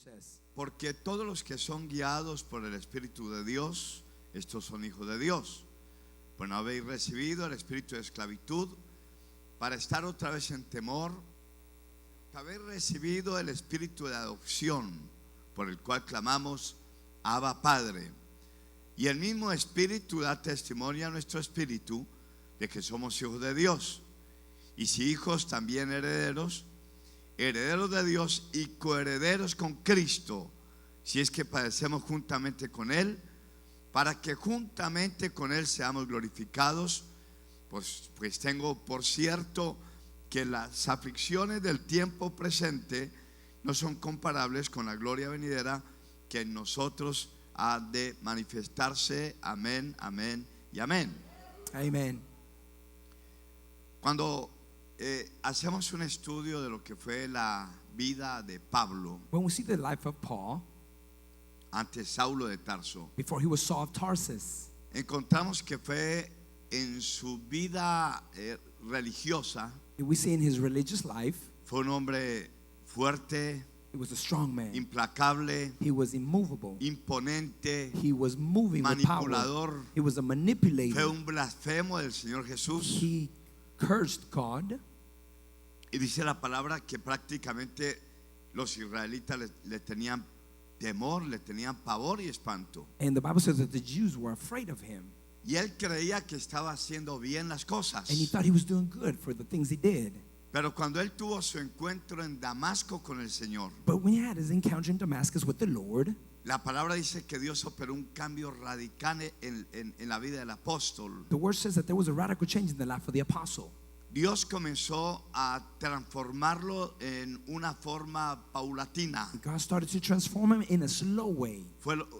says, Porque todos los que son guiados por el Espíritu de Dios, estos son hijos de Dios. Pues no habéis recibido el espíritu de esclavitud para estar otra vez en temor, que habéis recibido el espíritu de adopción, por el cual clamamos, Abba Padre. Y el mismo Espíritu da testimonio a nuestro espíritu de que somos hijos de Dios. Y si hijos, también herederos, herederos de Dios y coherederos con Cristo, si es que padecemos juntamente con Él, para que juntamente con Él seamos glorificados. Pues tengo por cierto que las aflicciones del tiempo presente no son comparables con la gloria venidera que en nosotros ha de manifestarse. Amén, amén y amén. Amen. Cuando hacemos un estudio de lo que fue la vida de Pablo, When we see the life of Paul, antes Saulo de Tarso, before he was Saul of Tarsus, encontramos que fue en su vida religiosa, we see in his religious life, fue un hombre fuerte, he was a strong man. implacable, He was immovable. imponente, He was moving with power. manipulador, He was a manipulator. fue un blasfemo del Señor Jesús. He cursed God. Y dice la palabra que prácticamente los israelitas le tenían temor, le tenían pavor y espanto. And the Bible says that the Jews were afraid of him. Y él creía que estaba haciendo bien las cosas. And he thought he was doing good for the things he did. Pero cuando él tuvo su encuentro en Damasco con el Señor, But when he had his encounter in Damascus with the Lord, la palabra dice que Dios operó un cambio radical en la vida del apóstol. the word says that there was a radical change in the life of the apostle. Dios comenzó a transformarlo en una forma paulatina. God started to transform him in a slow way.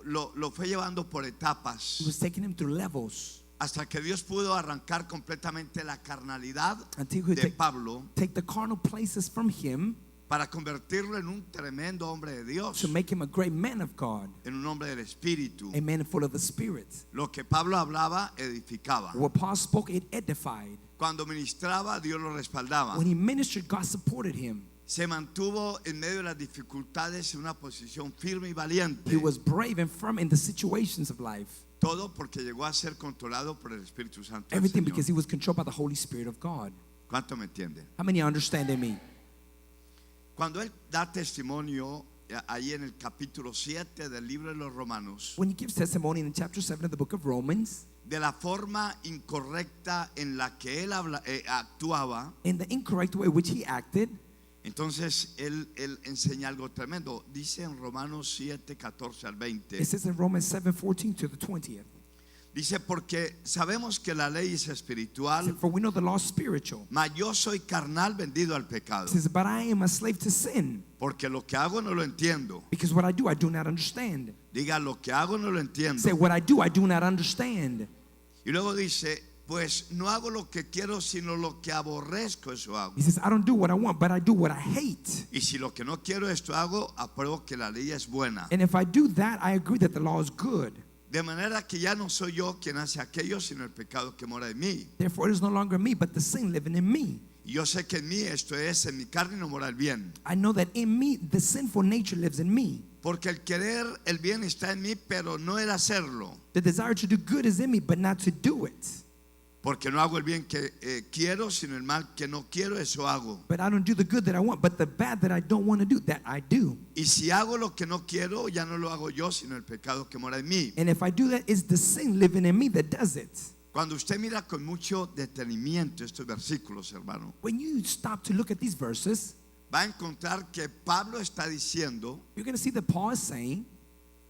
Lo fue llevando por He etapas was taking him through levels hasta que Dios pudo arrancar completamente la carnalidad until he could de Pablo take the carnal places from him para convertirlo en un tremendo hombre de Dios, to make him a great man of God, en un hombre del Espíritu. a man full of the Spirit. Lo que Pablo hablaba edificaba. What Paul spoke, it edified. Cuando ministraba, Dios lo respaldaba. When he ministered, God supported him. Se mantuvo en medio de las dificultades en una posición firme y valiente. He was brave and firm in the situations of life. Todo porque llegó a ser controlado por el Espíritu Santo del Everything Señor. because he was controlled by the Holy Spirit of God. ¿Cuánto me entienden? How many are understanding me? Cuando él da testimonio ahí en el capítulo 7 del libro de los Romanos When he gives testimony in chapter 7 of the book of Romans, de la forma incorrecta en la que él actuaba, in the incorrect way which he acted, entonces él enseña algo tremendo. Dice en Romanos 7, 14 al 20. it says in Romans 7:14 to the 20th. Dice, porque sabemos que la ley es It espiritual, said, for we know the law is spiritual. mas yo soy carnal vendido al pecado. It says, but I am a slave to sin, Porque lo que hago no lo entiendo. because what I do not understand. Diga, lo que hago no lo entiendo. Say, what I do not understand. Y luego dice, pues no hago lo que quiero, sino lo que aborrezco, eso hago. He says, I don't do what I want, but I do what I hate. Y si lo que no quiero esto hago, apruebo que la ley es buena. And if I do that, I agree that the law is good. De manera que ya no soy yo quien hace aquello, sino el pecado que mora en mí. Therefore, it is no longer me, but the sin living in me. Y yo sé que en mí, esto es, en mi carne no mora el bien. I know that in me, the sinful nature lives in me. Porque el querer el bien está en mí, pero no el hacerlo. The desire to do good is in me, but not to do it. Porque no hago el bien que quiero, sino el mal que no quiero, eso hago. But I don't do the good that I want, but the bad that I don't want to do, that I do. Y si hago lo que no quiero, ya no lo hago yo, sino el pecado que mora en mí. And if I do that, it's the sin living in me that does it. Cuando usted mira con mucho detenimiento estos versículos, hermano, When you stop to look at these verses, va a encontrar que Pablo está diciendo, you're going to see that Paul is saying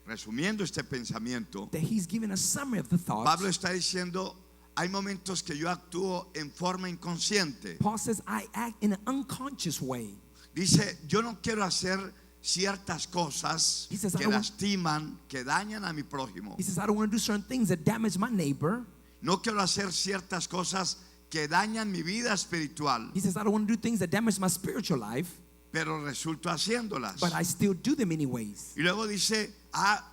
resumiendo este pensamiento, that he's giving a summary of the thoughts. Pablo está diciendo, hay momentos que yo actúo en forma inconsciente. Paul says, I act in an unconscious way. Dice, yo no quiero hacer ciertas cosas He says, que I don't want- lastiman, que dañan a mi prójimo. He says, I don't want to do certain things that damage my neighbor. No quiero hacer ciertas cosas que dañan mi vida espiritual, He says, I don't want to do things that damage my spiritual life, pero resulto haciéndolas. but I still do them anyways. Y luego dice,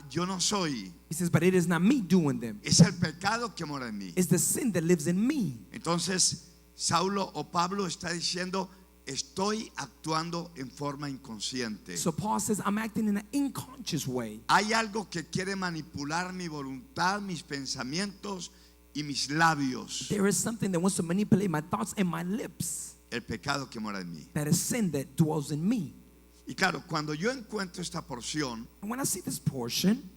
yo no soy. He says, but it is not me doing them. Es el pecado que mora en mí. It's the sin that lives in me. Entonces, Saulo o Pablo está diciendo, estoy actuando en forma inconsciente. So Paul says, I'm acting in an unconscious way. Hay algo que quiere manipular mi voluntad, mis pensamientos y mis labios. There is something that wants to manipulate my thoughts and my lips. El pecado que mora en mí. That is sin that dwells in me. Y claro, cuando yo encuentro esta porción, And when I see this portion,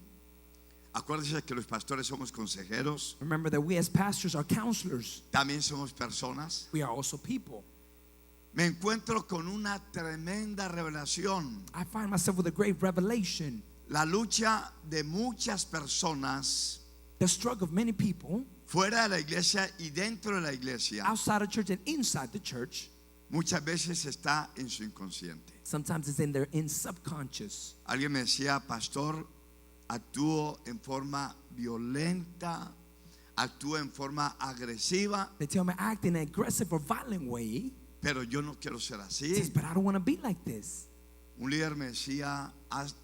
acuérdense que los pastores somos consejeros, remember that we as pastors are counselors. también somos personas. We are also people. Me encuentro con una tremenda revelación. I find myself with a great revelation. La lucha de muchas personas The struggle of many people fuera de la iglesia y dentro de la iglesia outside of church and inside the church, muchas veces está en su inconsciente. sometimes it's in their subconscious. Alguien me decía, pastor, actúo en forma violenta, actúo en forma agresiva, They tell me I act in an aggressive or violent way. pero yo no quiero ser He says, así. but I don't want to be like this. Un líder me decía,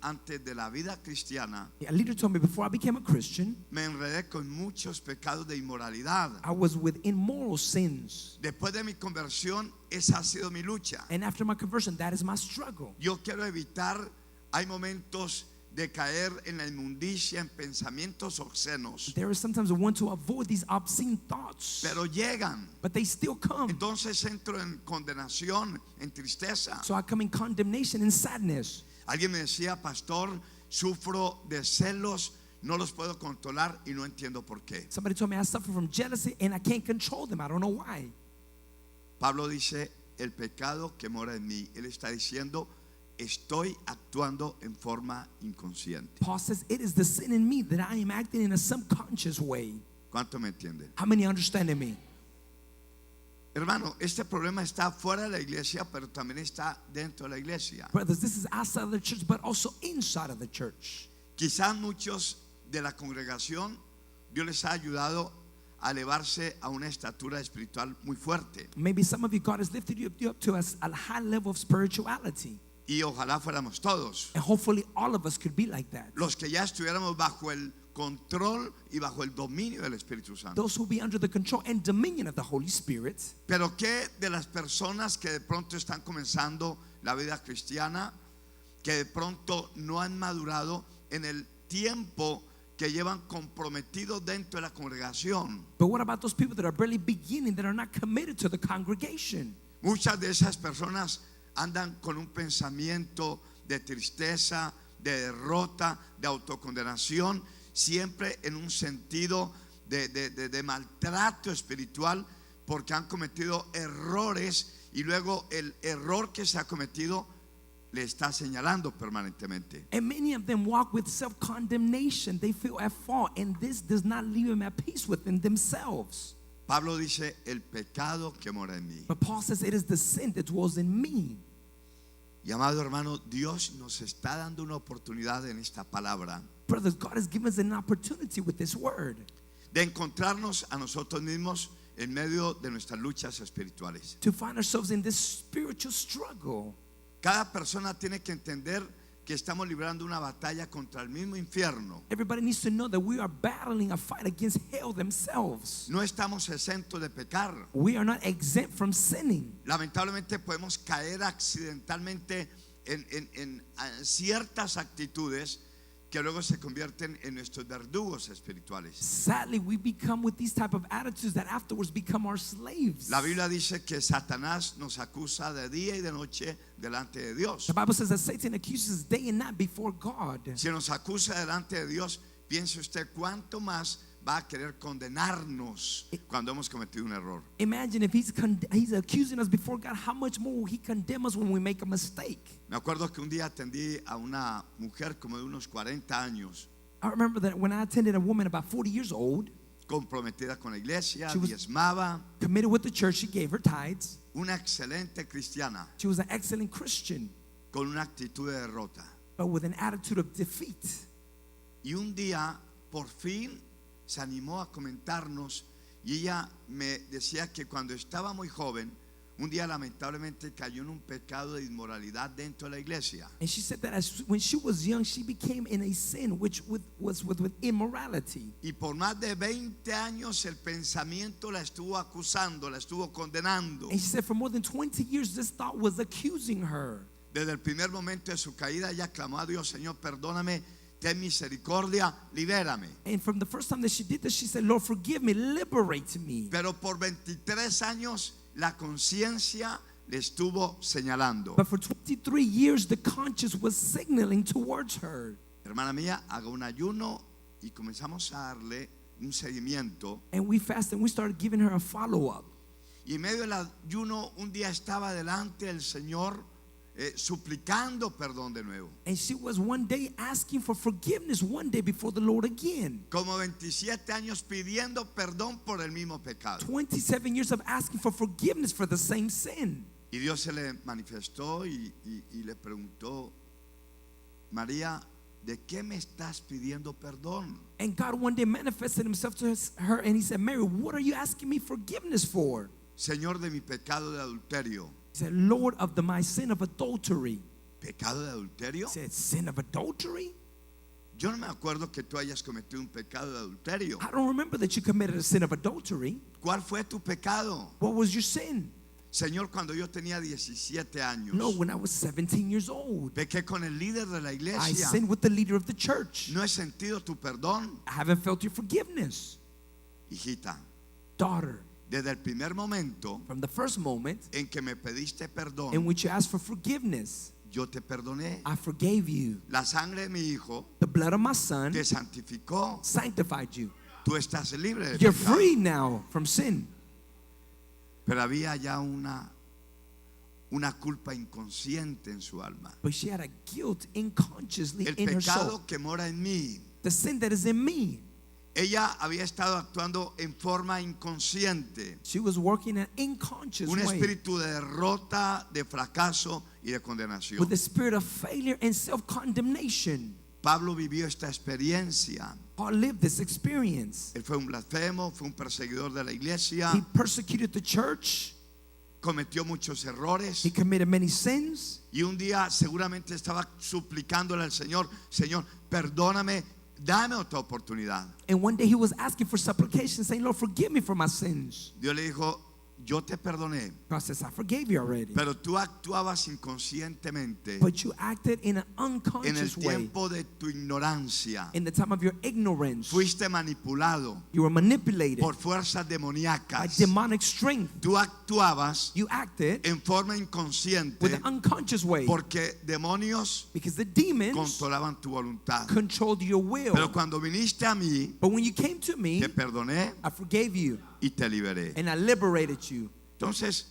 antes de la vida cristiana, A leader told me before I became a Christian, me enredé con muchos pecados de inmoralidad. I was with immoral sins. Después de mi conversión, esa ha sido mi lucha. And after my conversion, that is my struggle. Yo quiero evitar, hay momentos de caer en la inmundicia, en pensamientos obscenos, There is sometimes I want to avoid these obscene thoughts, pero llegan. but they still come. Entonces entro en condenación, en tristeza. So I come in condemnation and sadness. Alguien me decía, pastor, sufro de celos, no los puedo controlar y no entiendo por qué. Somebody told me I suffer from jealousy and I can't control them. I don't know why. Pablo dice, el pecado que mora en mí. Él está diciendo, estoy actuando en forma inconsciente. Paul says it is the sin in me that I am acting in a subconscious way. ¿Cuánto me entienden? How many understand me? Hermano, este problema está fuera de la iglesia, pero también está dentro de la iglesia. Brothers, this is outside of the church, but also inside of the church. Quizás muchos de la congregación, Dios les ha ayudado a elevarse a una estatura espiritual muy fuerte. Maybe some of you, God has lifted you up to a high level of spirituality. Y ojalá fuéramos todos. And hopefully all of us could be like that. Los que ya estuviéramos bajo el control y bajo el dominio del Espíritu Santo. Those who be under the control and dominion of the Holy Spirit. Pero ¿qué de las personas que de pronto están comenzando la vida cristiana, que de pronto no han madurado en el tiempo que llevan comprometidos dentro de la congregación? But what about those people that are barely beginning, that are not committed to the congregation? Muchas de esas personas andan con un pensamiento de tristeza, de derrota, de autocondenación, siempre en un sentido de maltrato espiritual, porque han cometido errores y luego el error que se ha cometido le está señalando permanentemente. And many of them walk with self-condemnation. They feel at fault, and this does not leave them at peace within themselves. Pablo dice, el pecado que mora en mí. But Paul says it is the sin that dwells in me. Y amado hermano, Dios nos está dando una oportunidad en esta palabra Brothers, God has given us an opportunity with this word de encontrarnos a nosotros mismos en medio de nuestras luchas espirituales. to find ourselves in this spiritual struggle. Cada persona tiene que entender que estamos librando una batalla contra el mismo infierno. Everybody needs to know that we are battling a fight against hell themselves. No estamos exentos de pecar. We are not exempt from sinning. Lamentablemente podemos caer accidentalmente en ciertas actitudes que luego se convierten en nuestros verdugos espirituales. Sadly, we become with these type of attitudes that afterwards become our slaves. La Biblia dice que Satanás nos acusa de día y de noche delante de Dios. The Bible says that Satan accuses us day and night before God. Si nos acusa delante de Dios, piense usted cuánto más va a querer condenarnos cuando hemos cometido un error. Imagine if he's accusing us before God, how much more will he condemn us when we make a mistake? Me acuerdo que un día atendí a una mujer como de unos 40 años, I remember that when I attended a woman about 40 years old, comprometida con la iglesia, She was- diezmaba, committed with the church, she gave her tithes. una excelente cristiana, She was an excellent Christian, con una actitud de derrota. but with an attitude of defeat. Y un día, por fin, se animó a comentarnos y ella me decía que cuando estaba muy joven, un día lamentablemente cayó en un pecado de inmoralidad dentro de la iglesia. And she said that when she was young, she became in a sin which was with immorality. Y por más de 20 años el pensamiento la estuvo acusando, la estuvo condenando. And she said for more than 20 years, this thought was accusing her. Desde el primer momento de su caída, ella clamó a Dios: Señor, perdóname, ten misericordia, libérame. And from the first time that she did this, she said, Lord, forgive me, liberate me. Pero por 23 años la conciencia le estuvo señalando. But for 23 years, the conscience was signaling towards her. Hermana mía, haga un ayuno y comenzamos a darle un seguimiento. And we fasted and we started giving her a follow-up. Y en medio del ayuno, un día estaba delante del Señor suplicando perdón de nuevo. And she was one day asking for forgiveness one day before the Lord again. Como 27 años pidiendo perdón por el mismo pecado. 27 years of asking for forgiveness for the same sin. Y Dios se le manifestó y le preguntó: María, ¿de qué me estás pidiendo perdón? And God one day manifested himself to her and he said, Mary, what are you asking me forgiveness for? Señor, de mi pecado de adulterio. He said, Lord, of my sin of adultery. ¿Pecado de adulterio? He said, sin of adultery? Yo no me acuerdo que tú hayas cometido un pecado de adulterio. I don't remember that you committed a sin of adultery. ¿Cuál fue tu pecado? What was your sin? Señor, cuando yo tenía 17 años, No, when I was 17 years old, pequé con el líder de la I iglesia. sinned with the leader of the church. No he sentido tu perdón, I haven't felt your forgiveness. hijita. Daughter, Desde el primer momento from the first moment en que me pediste in perdón, which you asked for forgiveness, yo te perdoné. I forgave you. La sangre de mi hijo The blood of my son te santificó. sanctified you. Tú estás libre de You're pecado. free now from sin. Pero había ya una culpa inconsciente en su alma. But she had a guilt unconsciously El in her soul. pecado que mora en mí. The sin that is in me. Ella había estado actuando en forma inconsciente. She was working in an unconscious Un way espíritu de derrota, de fracaso y de condenación. with the spirit of failure and self-condemnation. Pablo vivió esta experiencia. Paul lived this experience. Él fue un blasfemo, fue un perseguidor de la iglesia, He persecuted the church. cometió muchos errores He committed many sins. y un día seguramente estaba suplicándole al Señor: Señor, perdóname, dame otra oportunidad. And one day he was asking for supplication, saying, Lord, forgive me for my sins. Dios le dijo: yo te perdoné, God says, I forgave you already. pero tú actuabas inconscientemente But you acted in an en el unconscious way. tiempo de tu ignorancia. In the time of your ignorance, Fuiste manipulado you were manipulated por fuerzas by demoníacas. demonic strength. Tú actuabas You acted en forma with inconsciente an unconscious way porque demonios because the demons controlaban tu voluntad. controlled your will. Pero cuando viniste a mí, But when you came to me, te perdoné I forgave you y te liberé. and I liberated you. Entonces,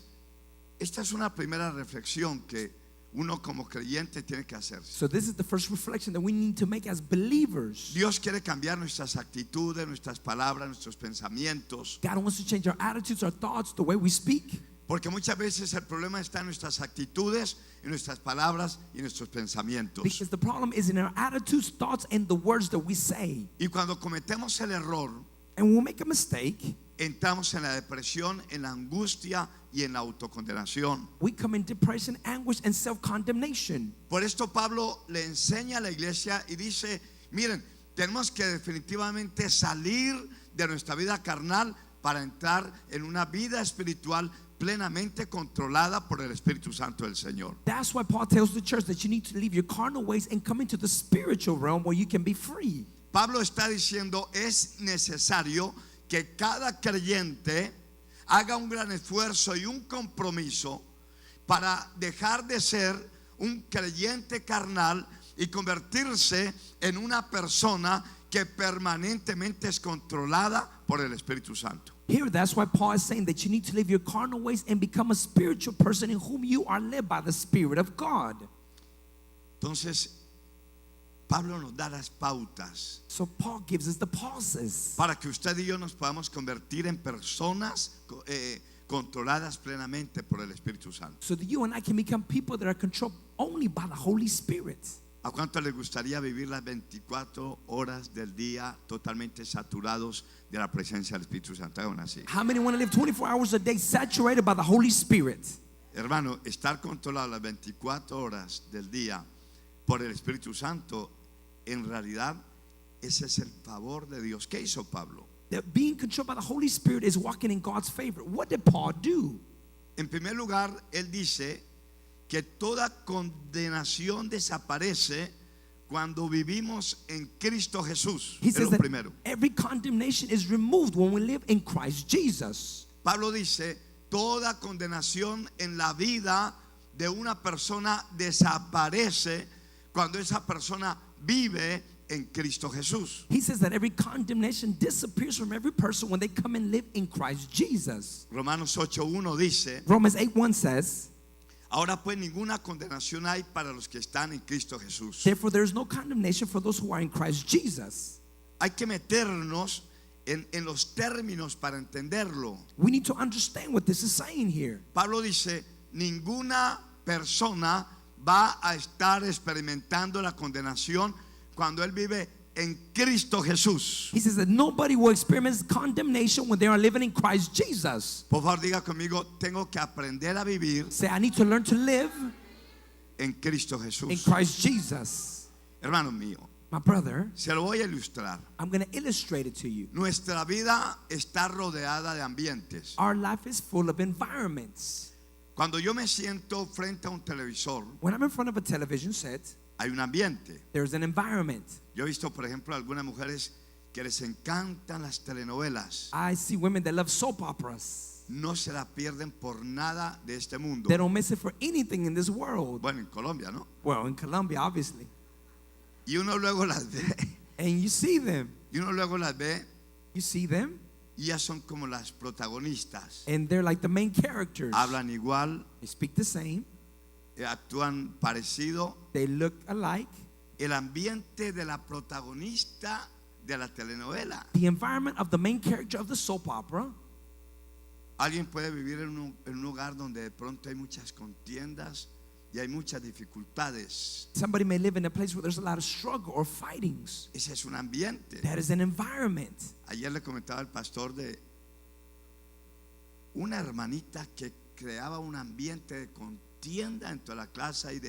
esta es una primera reflexión que uno como creyente tiene que hacerse. So this is the first reflection that we need to make as believers. Dios quiere cambiar nuestras actitudes, nuestras palabras, nuestros pensamientos, God wants to change our attitudes, our thoughts, the way we speak. porque muchas veces el problema está en nuestras actitudes, en nuestras palabras y en nuestros pensamientos. Because the problem is in our attitudes, thoughts, and the words that we say. Y cuando cometemos el error, And when we make a mistake, entramos en la depresión, en la angustia y en la autocondenación. we come in depression, anguish, and self-condemnation. Por esto Pablo le enseña a la iglesia y dice: miren, tenemos que definitivamente salir de nuestra vida carnal para entrar en una vida espiritual plenamente controlada por el Espíritu Santo del Señor. That's why Paul tells the church that you need to leave your carnal ways and come into the spiritual realm where you can be free. Pablo está diciendo: es necesario que cada creyente haga un gran esfuerzo y un compromiso para dejar de ser un creyente carnal y convertirse en una persona que permanentemente es controlada por el Espíritu Santo. Here, that's why Paul is saying that you need to leave your carnal ways and become a spiritual person in whom you are led by the Spirit of God. Entonces, Pablo nos da las pautas So Paul gives us the pauses para que usted y yo nos podamos convertir en personas controladas plenamente por el Espíritu Santo. so that you and I can become people that are controlled only by the Holy Spirit. ¿A cuánto les gustaría vivir las 24 horas del día totalmente saturados de la presencia del Espíritu Santo? Aún así. How many want to live 24 hours a day saturated by the Holy Spirit? Hermano, estar controlado las 24 horas del día por el Espíritu Santo, en realidad ese es el favor de Dios. ¿Qué hizo Pablo? That being controlled by the Holy Spirit is walking in God's favor. What did Paul do? En primer lugar, él dice que toda condenación desaparece cuando vivimos en Cristo Jesús. He Es says lo that primero. every condemnation is removed when we live in Christ Jesus. Pablo dice, toda condenación en la vida de una persona desaparece cuando esa persona vive en Cristo Jesús. He says that every condemnation disappears from every person when they come and live in Christ Jesus. Romanos 8:1 dice, Romans 8:1 says, ahora pues ninguna condenación hay para los que están en Cristo Jesús. therefore there is no condemnation for those who are in Christ Jesus. Hay que meternos en los términos para entenderlo. We need to understand what this is saying here. Pablo dice, ninguna persona va a estar experimentando la condenación cuando él vive en Cristo Jesús. He says that nobody will experience condemnation when they are living in Christ Jesus. Por favor, diga conmigo, tengo que aprender a vivir Say, I need to learn to live en Cristo in Jesús. Christ Jesus. Hermano mío, My brother, se lo voy a ilustrar. I'm going to illustrate it to you. Nuestra vida está rodeada de ambientes. Our life is full of environments. Cuando yo me siento frente a un televisor, When I'm in front of a television set, hay un ambiente. there's an environment. Yo he visto, por ejemplo, algunas mujeres que les encantan las telenovelas. I see women that love soap operas. No se la pierden por nada de este mundo. They don't miss it for anything in this world. Bueno, en Colombia, ¿no? Well, in Colombia, obviously. Y uno luego las ve, And you see them. y uno luego las ve, You see them, y ya son como las protagonistas. and they're like the main characters. Hablan igual, They speak the same. actúan parecido. They look alike. El ambiente de la protagonista de la telenovela. The environment of the main character of the soap opera. Alguien puede vivir en un lugar donde de pronto hay muchas contiendas y hay muchas dificultades. Somebody may live in a place where there's a lot of struggle or fightings. Ese es un ambiente. That is an environment. Ayer le comentaba al pastor de una hermanita que creaba un ambiente de contienda dentro de la clase y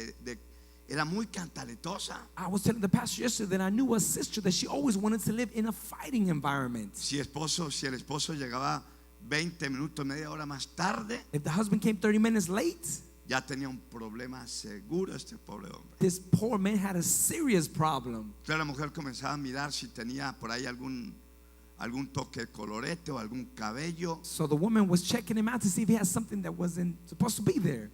era muy cantaletosa. I was telling the pastor yesterday that I knew a sister that she always wanted to live in a fighting environment. Si el esposo llegaba 20 minutos, media hora más tarde, If the husband came 30 minutes late, ya tenía un problema seguro este pobre hombre. this poor man had a serious problem. Entonces la mujer comenzaba a mirar si tenía por ahí algún toque de colorete o algún cabello. So the woman was checking him out to see if he had something that wasn't supposed to be there.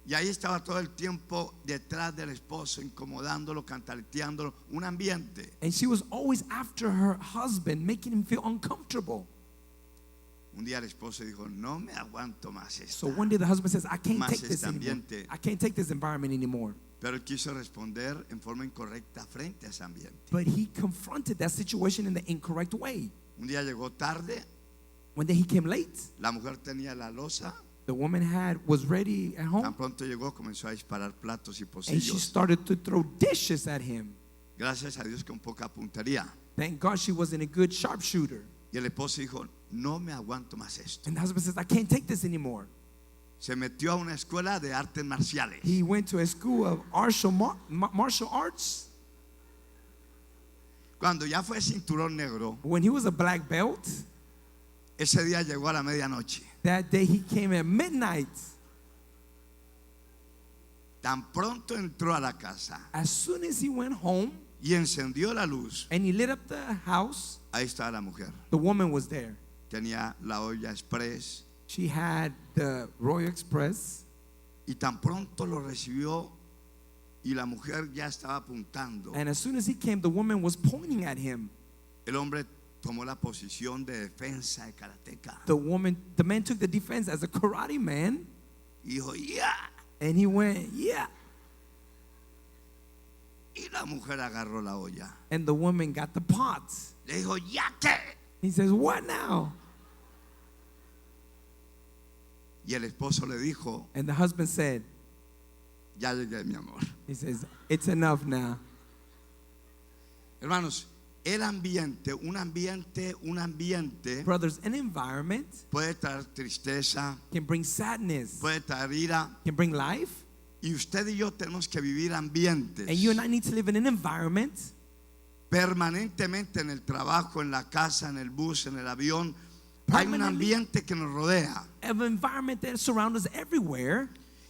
Y ahí estaba todo el tiempo detrás del esposo, incomodándolo, cantaleteándolo, un ambiente. And she was always after her husband, making him feel uncomfortable. Un día el esposo dijo, no me aguanto más So esto. one day the husband says, I can't Más take this este anymore. ambiente. I can't take this environment anymore. Pero él quiso responder en forma incorrecta frente a ese ambiente. But he confronted that situation in the incorrect way. Un día llegó tarde, One day he came late. la mujer tenía la loza, The woman was ready at tan home, pronto llegó comenzó a disparar platos y and she pocillos. started to throw dishes at him. Gracias a Dios con poca puntería. Thank God she wasn't a good sharpshooter. Y el esposo dijo, no me aguanto más esto. And the husband says, I can't take this anymore. Se metió a una escuela de artes marciales. He went to a school of martial arts. Cuando ya fue cinturón negro, When he was a black belt, ese día llegó a la medianoche. that day he came at midnight. Tan pronto entró a la casa As soon as he went home y encendió la luz, and he lit up the house, ahí estaba la mujer. the woman was there. Tenía la olla express She had the Royal Express, y tan pronto lo recibió y la mujer ya estaba apuntando. and as soon as he came, the woman was pointing at him. El hombre tomó la posición de defensa de karateca The man took the defense as a karate man, y dijo, ya. and he went, yeah. Y la mujer agarró la olla. And the woman got the pots. Le dijo, ya qué. He says, what now? Y el esposo le dijo, And the husband said, Ya llegué, mi amor. He says, it's enough now. Hermanos, el ambiente, un ambiente Brothers, an environment puede traer tristeza, can bring sadness, puede traer ira. can bring life. Y usted y yo tenemos que vivir ambientes And you and I need to live in an environment permanentemente, en el trabajo, en la casa, en el bus, en el avión. Hay un Permanently. ambiente que nos rodea an environment that surrounds us everywhere,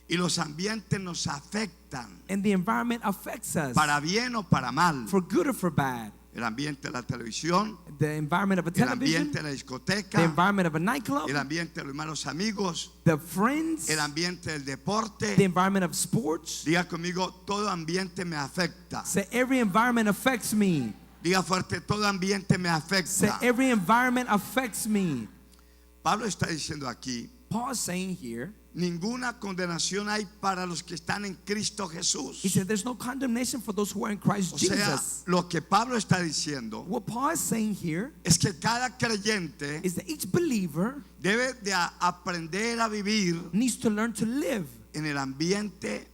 y los ambientes nos afectan and the environment affects us para bien o para mal. for good or for bad. El ambiente de la televisión, The environment of a el television, ambiente de la the discoteca, environment of a nightclub, el ambiente de los hermanos amigos, the friends, el ambiente del the deporte. environment of sports. Diga conmigo, todo ambiente me afecta. Say every environment affects me. Diga fuerte, todo ambiente me Say afecta. every environment affects me. Pablo está diciendo aquí, Paul's saying here, ninguna condenación hay para los que están en Cristo Jesús. he said there's no condemnation for those who are in Christ O sea, Jesus. lo que Pablo está diciendo What Paul is saying here es que cada creyente is that each believer debe de aprender a vivir needs to learn to live en el ambiente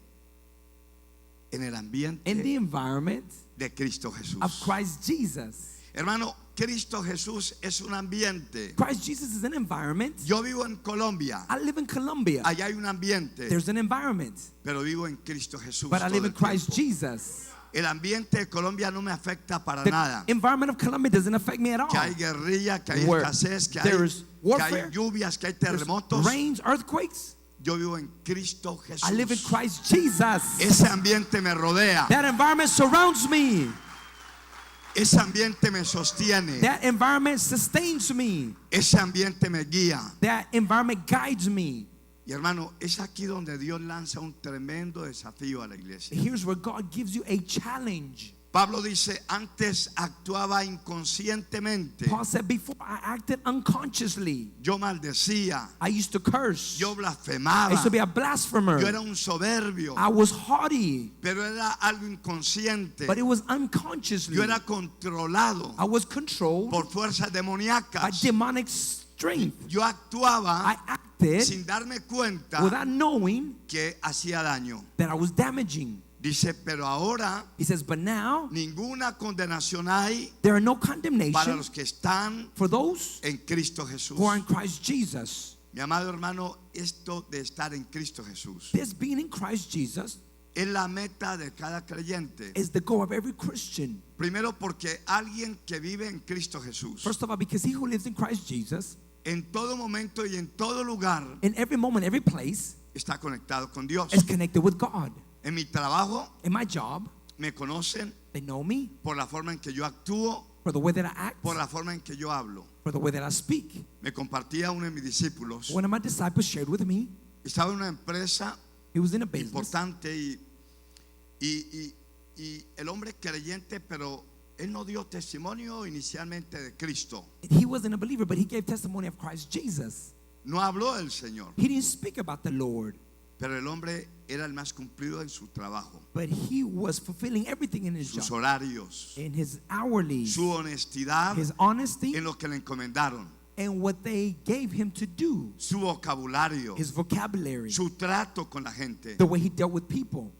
in the environment de Cristo of Jesús. Christ Jesus. Hermano, Cristo Jesús es un ambiente. Christ Jesus is an environment. Yo vivo en Colombia. I live in Colombia. Allá hay un ambiente, There's an environment, pero vivo en Cristo Jesús. but I live todo in el Christ tiempo. Jesus. El ambiente de Colombia no me afecta para The nada. environment of Colombia doesn't affect me at all. Que hay guerrilla, que hay Where escasez, que there's hay warfare, lluvias, que hay There's terremotos. rains, earthquakes. Yo vivo en Cristo Jesús. I live in Christ Jesus. Ese ambiente me rodea. That environment surrounds me. Ese ambiente me sostiene. That environment sustains me. Ese ambiente me guía. That environment guides me. Y hermano, es aquí donde Dios lanza un tremendo desafío a la iglesia. Here's where God gives you a challenge. Pablo dice, antes actuaba inconscientemente. Paul said, before I acted unconsciously. Yo maldecía, I used to curse. yo I blasfemaba, used to be a yo blasphemer. era un soberbio, I was haughty, pero era algo inconsciente. but it was unconsciously. Yo era controlado I was controlled por fuerzas by demoníacas. demonic strength. Yo actuaba I acted sin darme cuenta without knowing que hacía daño. that I was damaging. Dice, pero ahora He says, but now ninguna condenación hay there are no para condemnation los que están for those en Cristo Jesús. who are in Christ Jesus. Mi amado hermano, esto de estar en Cristo Jesús This being in Christ Jesus es la meta de cada creyente. is the goal of every Christian. Primero porque alguien que vive en Cristo Jesús, First of all, because he who lives in Christ Jesus, en todo momento y en todo lugar, in every moment, every place, está conectado con Dios. is connected with God. En mi trabajo In my job, me conocen they know me por la forma en que yo actúo, for the way that I act, por la forma en que yo hablo. for the way that I speak. Me compartía uno de mis discípulos. One of my disciples shared with me, Estaba en una empresa he was in a business. importante y el hombre creyente, pero él no dio testimonio inicialmente de Cristo. He wasn't a believer, but he gave testimony of Christ Jesus. No habló del Señor, He didn't speak about the Lord, pero el hombre era el más cumplido en su trabajo, but he was fulfilling everything in his sus job, horarios, in his hourly, su honestidad his honesty, en lo que le encomendaron, and what they gave him to do, su vocabulario, his vocabulary, su trato con la gente. the way he dealt with people.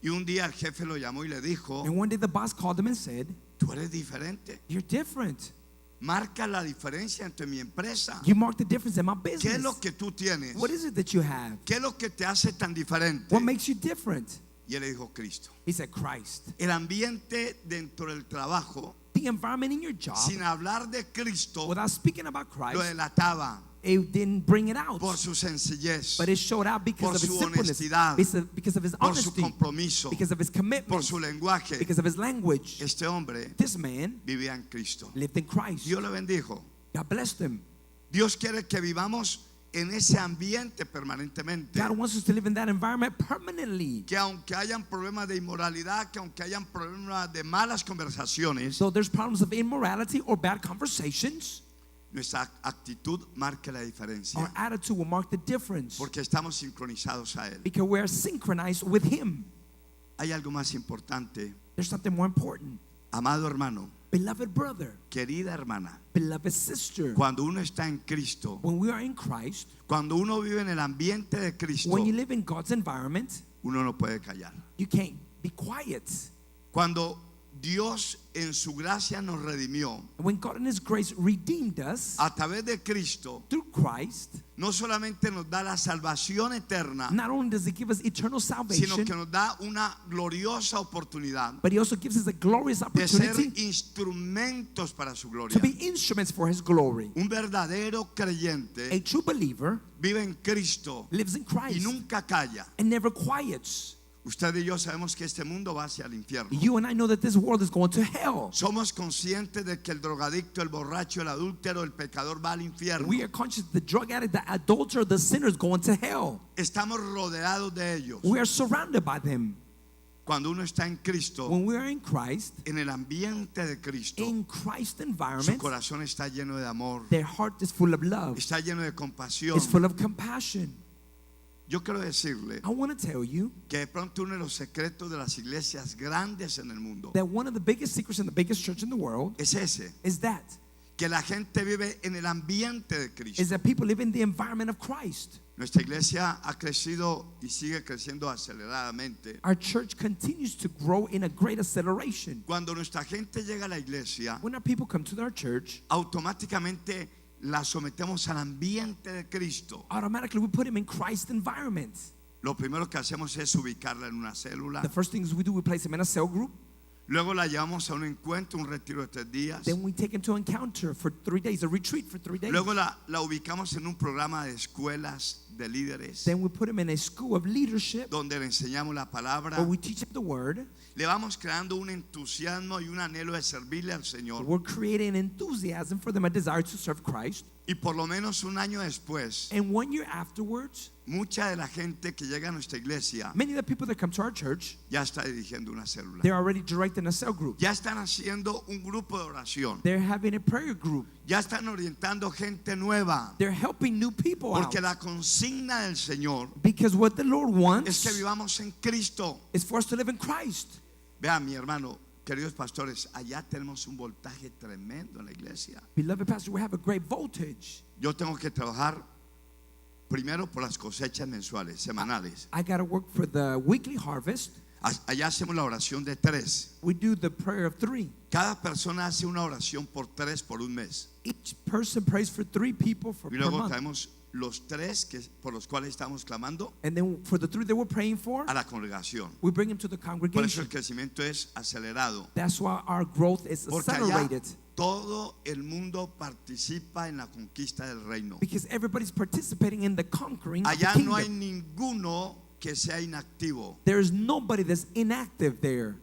Y un día el jefe lo llamó y le dijo, And one day the boss called him and said, tú eres diferente, "You're different. marca la diferencia entre mi empresa. You mark the difference in my ¿Qué es business. lo que tú tienes? What is it that you have? ¿Qué es lo que te hace tan diferente? What makes you different?" Y él le dijo, Cristo. He said, "Christ." El ambiente dentro del trabajo, The environment in your job, sin hablar de Cristo, without speaking about lo Christ, delataba it didn't bring it out. por su sencillez, But it showed out por because of his su simpleness, honestidad, because of his por su honesty, compromiso, because of his por commitment, su lenguaje. because of his language. Este hombre This man vivía en Cristo. lived in Christ. Dios le bendijo. God blessed him. Dios quiere que vivamos en ese ambiente permanentemente. God wants us to live in that environment permanently. Que aunque hayan problemas de inmoralidad, que aunque hayan problemas de malas conversaciones, So there's problems of immorality or bad conversations, nuestra actitud marque la diferencia. our attitude will mark the difference Porque estamos sincronizados a Él. because we're synchronized with him. Hay algo más importante. There's something more important. Amado hermano, Beloved brother, querida hermana, beloved sister, cuando uno está en Cristo, when we are in Christ, cuando uno vive en el ambiente de Cristo, when you live in God's environment, uno no puede callar. You can't be quiet. Cuando Dios en su gracia nos redimió When God in His grace redeemed us a través de Cristo, through Christ, no solamente nos da la salvación eterna, not only does He give us eternal sino salvation, que nos da una gloriosa oportunidad but He also gives us a glorious de ser opportunity instrumentos para su gloria. to be instruments for His glory. Un verdadero A creyente true believer vive en Cristo lives in y Christ nunca calla. and never quiets. Usted y yo sabemos que este mundo va hacia el infierno. You and I know that this world is going to hell. Somos conscientes de que el drogadicto, el borracho, el adúltero, el pecador va al infierno. We are conscious the drug addict, the adulterer, the sinner is going to hell. Estamos rodeados de ellos. We are surrounded by them. Cuando uno está en Cristo, When we are in Christ, en el ambiente de Cristo, in Christ's su environment, corazón está lleno de amor, their heart is full of love, está lleno de compasión. it's full of compassion. Yo quiero decirle I want to tell you que de pronto uno de los secretos de las iglesias grandes en el mundo that one of the biggest secrets in the biggest church in the world es ese, is that que la gente vive en el ambiente de Cristo. is that people live in the environment of Christ. Nuestra iglesia ha crecido y sigue creciendo aceleradamente. Our church continues to grow in a great acceleration. Cuando nuestra gente llega a la iglesia, When our people come to our church, automáticamente la sometemos al ambiente de Cristo. automatically we put him in Christ's environment. Lo primero que hacemos es ubicarla en una célula. The first things we do, we place him in a cell group. Luego la llevamos a un encuentro, un retiro de 3 días. Then we take him to encounter for 3 days, a retreat for 3 days. Luego la ubicamos en un programa de escuelas de líderes, Then we put him in a school of leadership donde le enseñamos la palabra. where we teach him the word. Le vamos creando un entusiasmo y un anhelo de servirle al Señor. We're creating enthusiasm for them, a desire to serve Christ. Y por lo menos un año después, And 1 year afterwards, mucha de la gente que llega a nuestra iglesia many of the people that come to our church, ya está dirigiendo una célula. they're already directing a cell group. Ya están haciendo un grupo de oración. They're having a prayer group. Ya están orientando gente nueva. They're helping new people out. Porque la consigna del Señor Because what the Lord es wants que vivamos en Cristo. is for us to live in Christ. Vea, mi hermano, queridos pastores, allá tenemos un voltaje tremendo en la iglesia. Beloved pastor, we have a great voltage. Yo tengo que trabajar primero por las cosechas mensuales, semanales. I got to work for the weekly harvest. Allá hacemos la oración de 3. We do the prayer of 3. Cada persona hace una oración por 3 por un mes. Each person prays for 3 people for Y per luego month. traemos los 3 por los cuales estamos clamando And then for the 3 that we're praying for, a la congregación. we bring them to the Por eso congregation. el crecimiento es acelerado. That's why our growth is Porque allá accelerated. todo el mundo participa en la conquista del reino. Because everybody's participating in the conquering of the Allá no hay kingdom. ninguno que sea inactivo. There is nobody that's inactive there.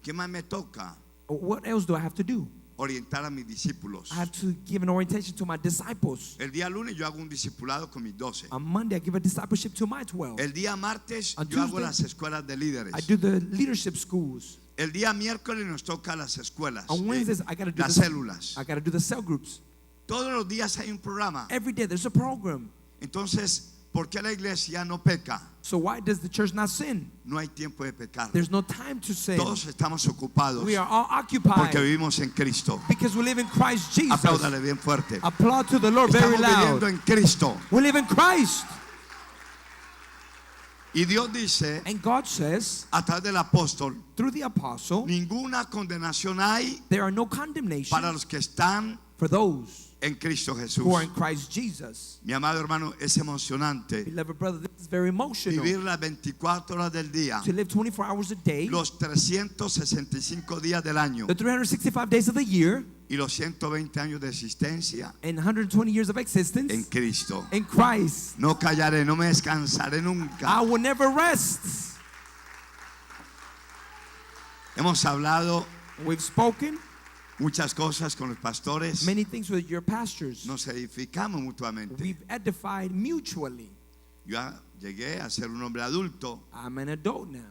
¿Qué más me toca? What else do I have to do? Orientar a mis discípulos. I have to give an orientation to my disciples. El día lunes yo hago un discipulado con mis 12. On Monday, I give a discipleship to my 12. El día martes On yo hago Tuesday, las escuelas de líderes. I do the leadership schools. El día miércoles nos toca las escuelas, On Wednesdays, I got to do las the, células. I got to do the cell groups. Todos los días hay un programa. Every day there's a program. Entonces, ¿por qué la iglesia no peca? So why does the church not sin? No hay tiempo de pecar. There's no time to sin. Todos estamos ocupados We are all porque occupied vivimos en Cristo. because we live in Christ Jesus. Apláudale bien fuerte. Applaud to the Lord very Estamos viviendo loud. en Cristo. We live in Christ. Y Dios dice And God says, a través del apóstol, through the apostle, ninguna condenación hay there are no condemnation para los que están for those en Cristo Jesús. who are in Christ Jesus. Mi amado hermano, es emocionante Beloved brother, this is very emotional. vivir las 24 horas del día, To live 24 hours a day, los 365 días del año the 365 days of the year, y los 120 años de existencia and 120 years of existence en Cristo. in Christ. No callaré, no me descansaré I nunca. will never rest. Hemos hablado We've spoken muchas cosas con los pastores, many things with your pastors. nos edificamos mutuamente. We've edified mutually. Yo ya llegué a ser un hombre adulto I'm an adult now.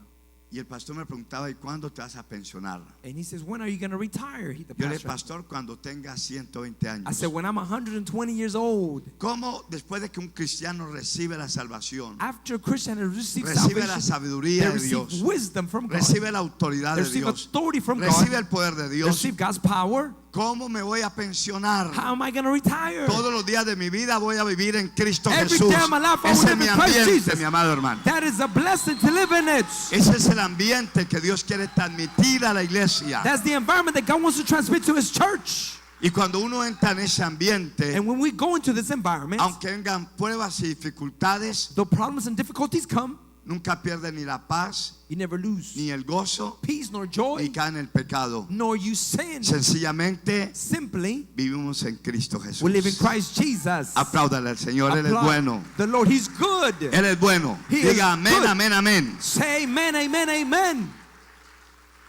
y el pastor me preguntaba, ¿y cuándo te vas a pensionar? And he says, when are you going to retire? The Yo le pastor. pastor, cuando tenga 120 I años. said, when I'm 120 years old. ¿Cómo después de que un cristiano recibe la salvación, After Christian has received recibe la salvation, sabiduría they de receive Dios, wisdom from God. recibe la autoridad They de receive Dios, authority from recibe God. el poder de They Dios, receive God's power. ¿Cómo me voy a pensionar? How am I going to retire? Todos los días de mi vida voy a vivir en Cristo Every Jesús. day of my life I Ese will es live mi in Christ ambiente, Jesus. mi amado hermano. That is a blessing to live in it. Ese es el ambiente que Dios quiere transmitir a la iglesia. That's the environment that God wants to transmit to His church. Y cuando uno entra en ese ambiente, And when we go into this environment, aunque vengan pruebas y dificultades, the problems and difficulties come. nunca pierde ni la paz, You never lose ni el gozo, peace nor ni joy, cae en el pecado. nor you sin. Sencillamente Simply, vivimos en Cristo we live in Jesús. Christ Jesus. Apláudale al Señor, Él es Applaud bueno. the Lord, He's good. Él es bueno. He is Diga amén, good. amén, amén. Say amen, amen, amen.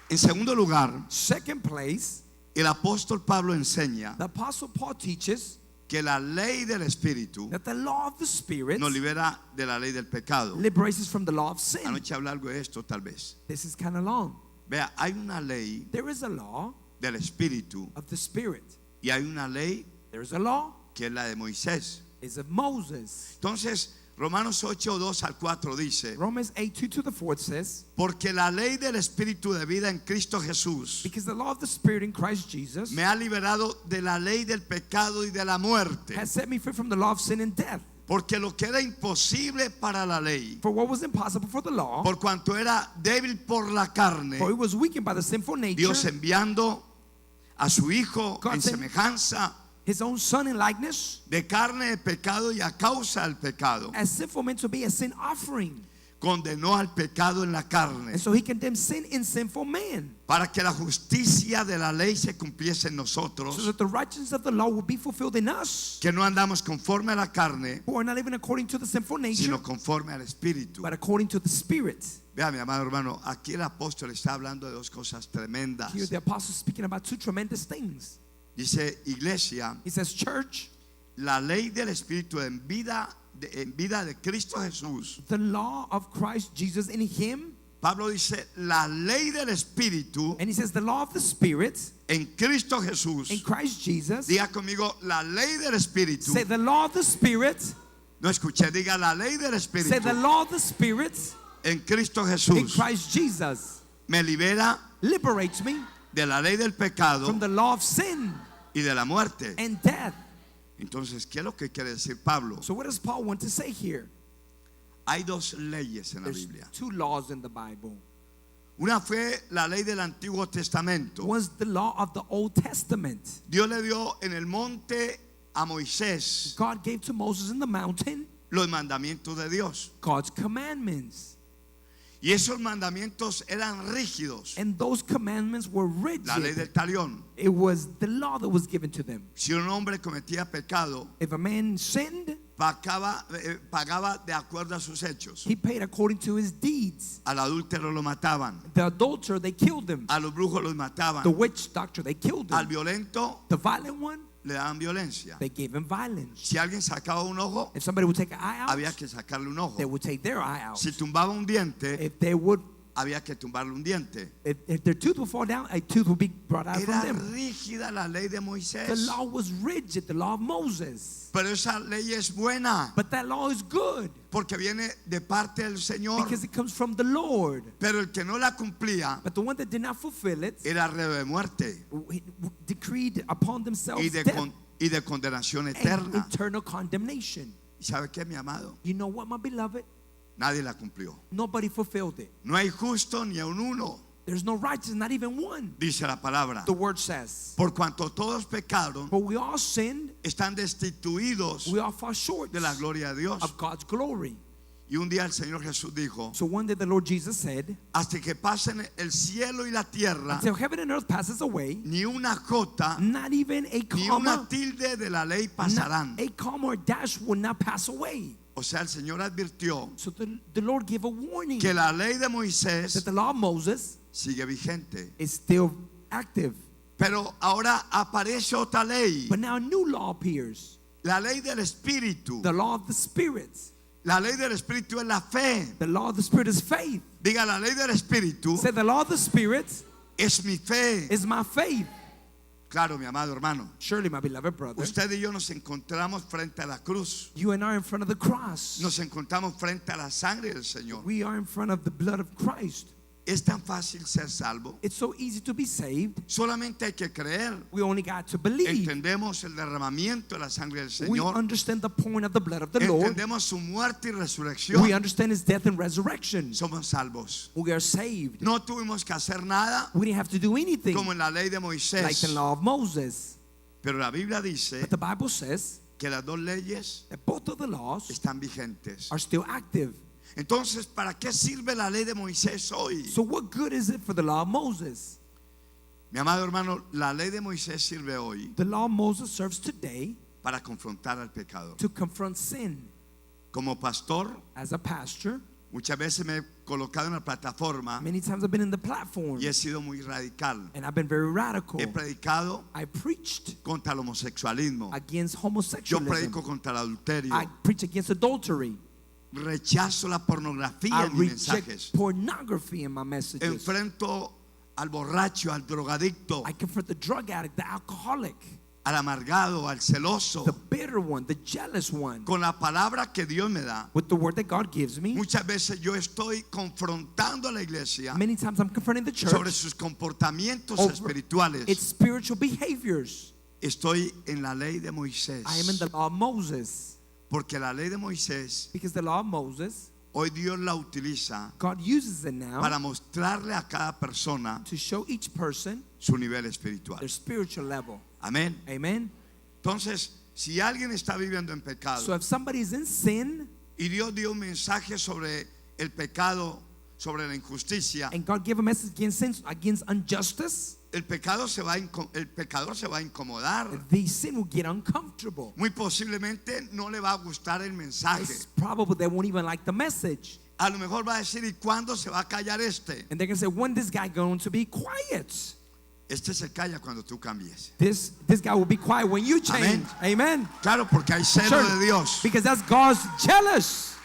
En segundo lugar, Second place, el apóstol Pablo enseña the Apostle Paul teaches que la ley del Espíritu that the law of the Spirit nos libera de la ley del pecado. liberates us from the law of sin. Anoche hablé algo de esto, tal vez. This is kind of long. Vea, hay una ley There is a law del Espíritu of the Spirit. y hay una ley There is a law que es la de Moisés. is of Moses. Entonces, Romanos 8, 2 al 4 dice: Romans 8:2-4 says, porque la ley del Espíritu de vida en Cristo Jesús because the law of the Spirit in Christ Jesus me ha liberado de la ley del pecado y de la muerte. has set me free from the law of sin and death. Porque lo que era imposible para la ley, For what was impossible for the law, por cuanto era débil por la carne, for it was weakened by the sinful nature, Dios enviando a su Hijo God en sent semejanza His own Son in likeness, de carne de pecado y a causa del pecado, as sinful men to be a sin offering. condenó al pecado en la carne, And so He condemned sin in sinful man, para que la justicia de la ley se cumpliese en so nosotros, that the righteousness of the law will be fulfilled in us, que no andamos conforme a la carne, who are not even according to the sinful nature, sino conforme al Espíritu. but according to the Spirit. Vea, mi amado hermano, aquí el apóstol está hablando de dos cosas tremendas. Here the apostle is speaking about two tremendous things. Dice: iglesia, He says, church, la ley del Espíritu en vida de Cristo Jesús. the law of Christ Jesus in Him, Pablo dice: la ley del Espíritu and he says the law of the Spirit en Cristo Jesús. in Christ Jesus. Diga conmigo: la ley del Espíritu. Say the law of the Spirit. No escuché, diga: la ley del Say Espíritu the law of the Spirit en Cristo in Jesús Christ Jesus me libera liberates me de la ley del pecado from the law of sin y de la muerte. and death. Entonces, ¿qué es lo que quiere decir Pablo? So what does Paul want to say here? Hay dos leyes en la There's Biblia. two laws in the Bible. Una fue la ley del Antiguo Testamento. One's the law of the Old Testament. Dios le dio en el monte a Moisés God gave to Moses in the mountain los mandamientos de Dios. God's commandments. Y esos mandamientos eran rígidos. And those commandments were La ley del rigid. talión. It was the law that was given to them. Si un hombre cometía pecado, If a man sinned, pagaba de acuerdo a sus hechos. he paid according to his deeds. Al adúltero lo mataban. The adulterer, they killed him. A los brujos los The mataban. witch doctor, they killed Al him. violento The violent one, le daban violencia. they gave him violence. Si alguien sacaba un ojo, If somebody would take an eye había out, que sacarle un ojo. they would take their eye out. Si tumbaba un diente, If they would, había que tumbarle un diente. if their tooth would fall down, a tooth would be brought out from Era them. rígida la ley de The Moisés. law was rigid, the law of Moses. Pero esa ley es buena But that law is good porque viene de parte del Señor. because it comes from the Lord. Pero el que no la cumplía But the one that did not fulfill it era reo de muerte decreed upon themselves y de, death y de condenación and eterna. eternal condemnation. ¿Y sabe qué, mi amado? You know what, my beloved? Nadie la cumplió. Nobody fulfilled it. No hay justo ni aun uno, There's no righteous, not even one. dice la palabra. The word says, Por cuanto todos pecaron, but we all sinned, están destituidos we all fall short de la gloria de Dios. of God's glory. Y un día el Señor Jesús dijo: So one day the Lord Jesus said, hasta que pasen el cielo y la tierra, until heaven and earth passes away, ni una jota not even a ni una comma, tilde de la ley not pasarán. a comma or dash will not pass away. O sea, el Señor advirtió So the Lord gave a warning que la ley de Moisés that the law of Moses sigue vigente. is still active. Pero ahora aparece otra ley, But now a new law appears, la ley del Espíritu. the law of the Spirit. La ley del Espíritu es la fe. The law of the Spirit is faith. Diga: la ley del Espíritu Say the law of the Spirit es mi fe. is my faith. Claro, mi amado hermano, Surely, my beloved brother, usted y yo nos encontramos frente a la cruz. you and I are in front of the cross. Nos encontramos frente a la sangre del Señor. We are in front of the blood of Christ. Es tan fácil ser salvo. It's so easy to be saved. Solamente hay que creer. We only got to believe. Entendemos el derramamiento de la sangre del We Señor. understand the pouring of the blood of the Lord. Entendemos su muerte y resurrección. We understand His death and resurrection. Somos salvos. We are saved. No tuvimos que hacer nada We didn't have to do anything como en la ley de like Moisés. the law of Moses. Pero la Biblia dice But the Bible says que las dos leyes that both of the laws están vigentes. are still active. Entonces, ¿para qué sirve la ley de Moisés hoy? So what good is it for the law of Moses? Mi amado hermano, la ley de Moisés sirve hoy The law of Moses serves today para confrontar al pecado. to confront sin. Como pastor, As a pastor, muchas veces me he colocado en la plataforma many times I've been in the platform y he sido muy radical. and I've been very radical. He predicado I preached contra el homosexualismo. against Yo homosexualism. predico contra el adulterio. I preach against adultery. Rechazo la pornografía I en mis reject mensajes. pornography in my messages. Enfrento al borracho, al drogadicto, I confront the drug addict, the alcoholic, al amargado, al celoso, the bitter one, the jealous one, con la palabra que Dios me da. with the word that God gives me. Muchas veces yo estoy confrontando a la iglesia Many times I'm confronting the sobre church sus comportamientos over espirituales. its spiritual behaviors. Estoy en la ley de Moisés, I am in the law of Moses. porque la ley de Moisés Because the law of Moses, hoy Dios la utiliza God uses it now para mostrarle a cada persona to show each person su nivel espiritual. their spiritual level. Amén. Amen. Entonces, si alguien está viviendo en So pecado if somebody is in sin y Dios dio un mensaje sobre el pecado, sobre la injusticia, and God gave a message against sin, against injustice, el pecador se va a incomodar. the sin will get uncomfortable. Muy posiblemente no le va a gustar el mensaje. It's probable they won't even like the message. A lo mejor va a decir, ¿y cuándo se va a callar este? And they're going to say, when this guy going to be quiet? Este se calla cuando tú cambies. This guy will be quiet when you change. Amen. Claro, porque hay celo Sure. de Dios. Because that's God's jealous.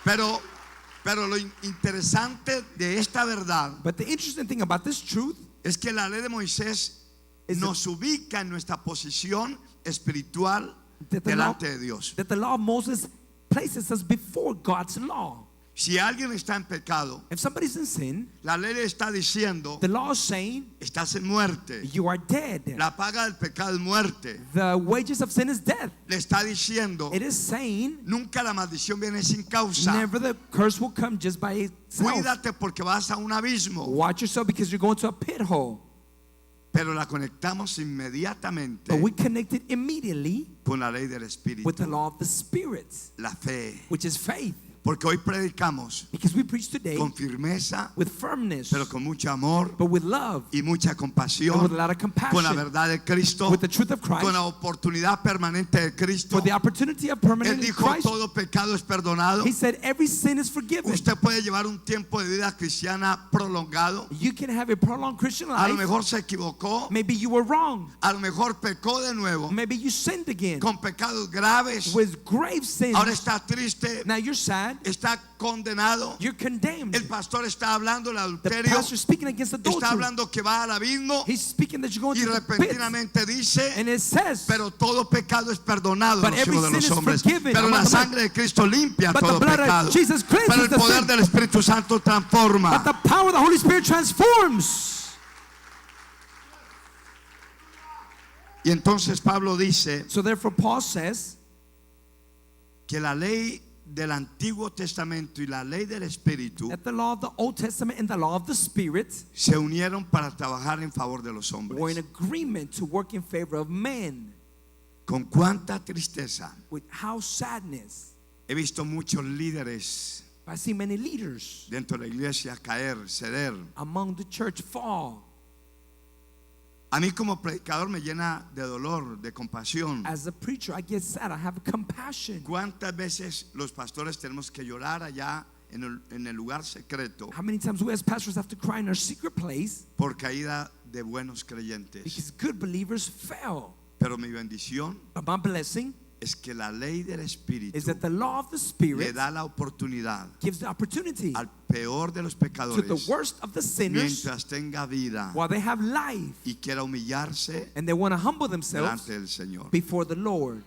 Pero lo interesante de esta verdad But the interesting thing about this truth es que la ley de Moisés is nos ubica en nuestra posición espiritual that the, law, delante de Dios. that the law of Moses places us before God's law. Si alguien está en pecado, If somebody's in sin, la ley le está diciendo, the law is saying estás en muerte. you are dead. La paga del pecado es muerte. The wages of sin is death. Le está diciendo, It is saying nunca la maldición viene sin causa. never the curse will come just by itself. Cuídate porque vas a un abismo. Watch yourself because you're going to a pit hole. Pero la conectamos inmediatamente But we connected immediately con la ley del with the Espíritu, law of the Spirit, la fe. which is faith. Porque hoy predicamos Because we preach today con firmeza, with firmness, pero con mucho amor but with love, y mucha and with a compasión, lot of con la compassion, verdad de Cristo, with the truth of con Christ, la oportunidad permanente de Cristo. for the opportunity of Él permanent in dijo, Christ. todo pecado es perdonado. He said every sin is forgiven. Usted puede llevar un tiempo de vida cristiana prolongado. You can have a prolonged Christian A lo life. mejor se equivocó, Maybe you were wrong. a lo mejor pecó de nuevo, Maybe you sinned again con pecados graves. with grave sins. Ahora está triste, Now you're sad. está condenado. You're condemned. El pastor está hablando del The adulterio, pastor's speaking against está adultery. hablando que va al abismo He's speaking that you're going y to the pit. repentinamente dice, And it says, pero todo pecado es perdonado But a los every hijos de sin los is hombres. forgiven Pero among la the men. sangre de Cristo limpia But the todo blood of pecado. Jesus cleanses Pero el the poder sin. del Espíritu Santo transforma. but the power of the Holy Spirit transforms. Y entonces Pablo dice So therefore Paul says que la ley del Antiguo Testamento y la ley del Espíritu that the law of the Old Testament and the law of the Spirit se unieron para trabajar en favor de los were in hombres. agreement to work in favor of men. Con cuánta tristeza With how sadness. he visto muchos líderes I see many leaders dentro de la iglesia caer, ceder. among the church fall. A mí como predicador me llena de dolor, de compasión. As a preacher, I get sad. I have compassion. ¿Cuántas veces los pastores tenemos que llorar allá en el lugar secreto How many times we as pastors have to cry in our secret place por caída de buenos creyentes? because good believers fell. Pero mi bendición But my blessing es que la ley del Espíritu is that the law of the le Spirit da la oportunidad gives the opportunity al peor de los to the pecadores, worst of the sinners mientras tenga vida while they have life y quiera humillarse and they want to humble themselves delante del Señor. before the Lord.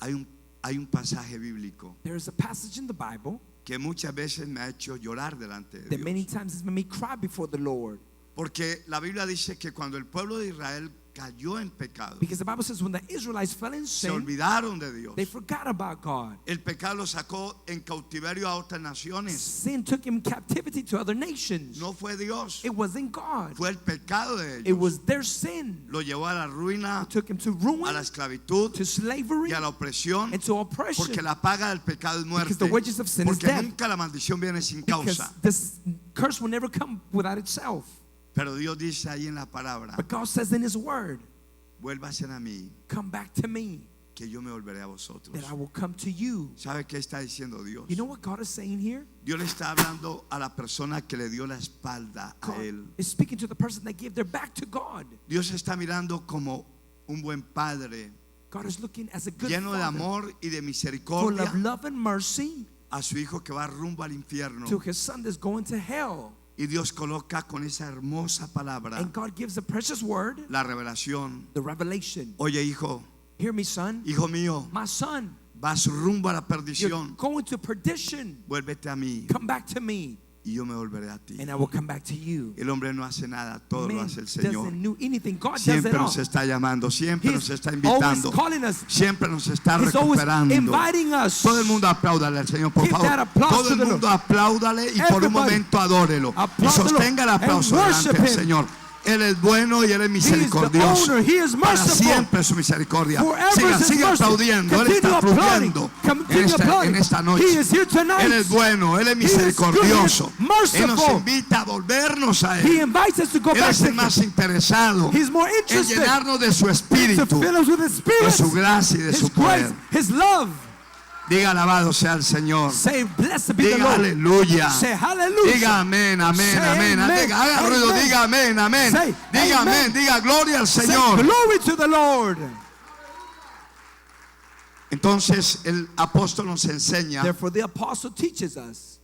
Hay un pasaje bíblico There is a passage in the Bible que muchas veces me ha hecho llorar delante de that many Dios. times it's made me cry before the Lord. Porque la Biblia dice que cuando el pueblo de Israel cayó en pecado, Because the Bible says when the Israelites fell in se sin, olvidaron de Dios. they forgot about God. El pecado los sacó en cautiverio a otras naciones. Sin took him captivity to other nations. No fue Dios, It wasn't God. fue el pecado de It ellos. was their sin. Lo llevó a la ruina, It took him to a ruin, la esclavitud to slavery, y a la opresión. and to oppression. Porque la paga del pecado es Because muerte. the wages of sin is Porque death. nunca la maldición viene sin Because causa. this curse will never come without itself. Pero Dios dice ahí en la palabra: But God says in His Word, vuélvase a mí, come back to me, que yo me volveré a vosotros. that I will come to you. ¿Sabe qué está diciendo Dios? You know what God is saying here? Dios le está hablando a la persona que le dio la espalda a God él. is speaking to the person that gave their back to God. Dios está mirando como un buen padre, God is looking as a good lleno de father, amor y de full misericordia, of love and mercy, a su hijo que va rumbo al infierno. to his son that's going to hell. Y Dios coloca con esa hermosa palabra And God gives the precious word, la revelación. the revelation. Oye, hijo, Hear me, son. hijo mío, My son, vas rumbo a la you're perdición. going to perdition. Vuélvete a mí Come back to me, y yo me volveré a ti. and I will come back to you. El hombre no hace nada, todo lo Man hace el Señor. doesn't know anything. God does Siempre it all. nos está llamando, siempre nos He's está always invitando, calling us. siempre nos está He's always recuperando. inviting us. Todo el mundo apláudale al Señor, por Give favor. that applause Todo el to the mundo apláudale y por un Everybody momento adórelo. Y applaud the Lord sostenga el and aplauso delante worship del him. Señor. Él es bueno y Él es He is the misericordioso. owner. He is Para merciful. siempre su misericordia. Forever Siga, is his siga mercy. aplaudiendo. Él Continue está applauding. aplaudiendo Continue applauding. en esta noche. He is here tonight. Él es bueno, Él es He is good. He is misericordioso. Él nos merciful. invita a volvernos a He Él. invites us to go Él back es to el him. más interesado He's more en interested llenarnos de su to espíritu, fill us with His de Spirit, su gracia y de His su grace, poder. His love. Diga alabado sea el Señor. Say, blessed be the Diga Lord. aleluya. Say hallelujah. Diga amén, amén, Say amén. amen, Diga, haga ruido, amen. diga amén, amén. Say Diga amen. amén, diga gloria al Say Señor. glory to the Lord. Entonces el apóstol nos enseña Therefore, the apostle teaches us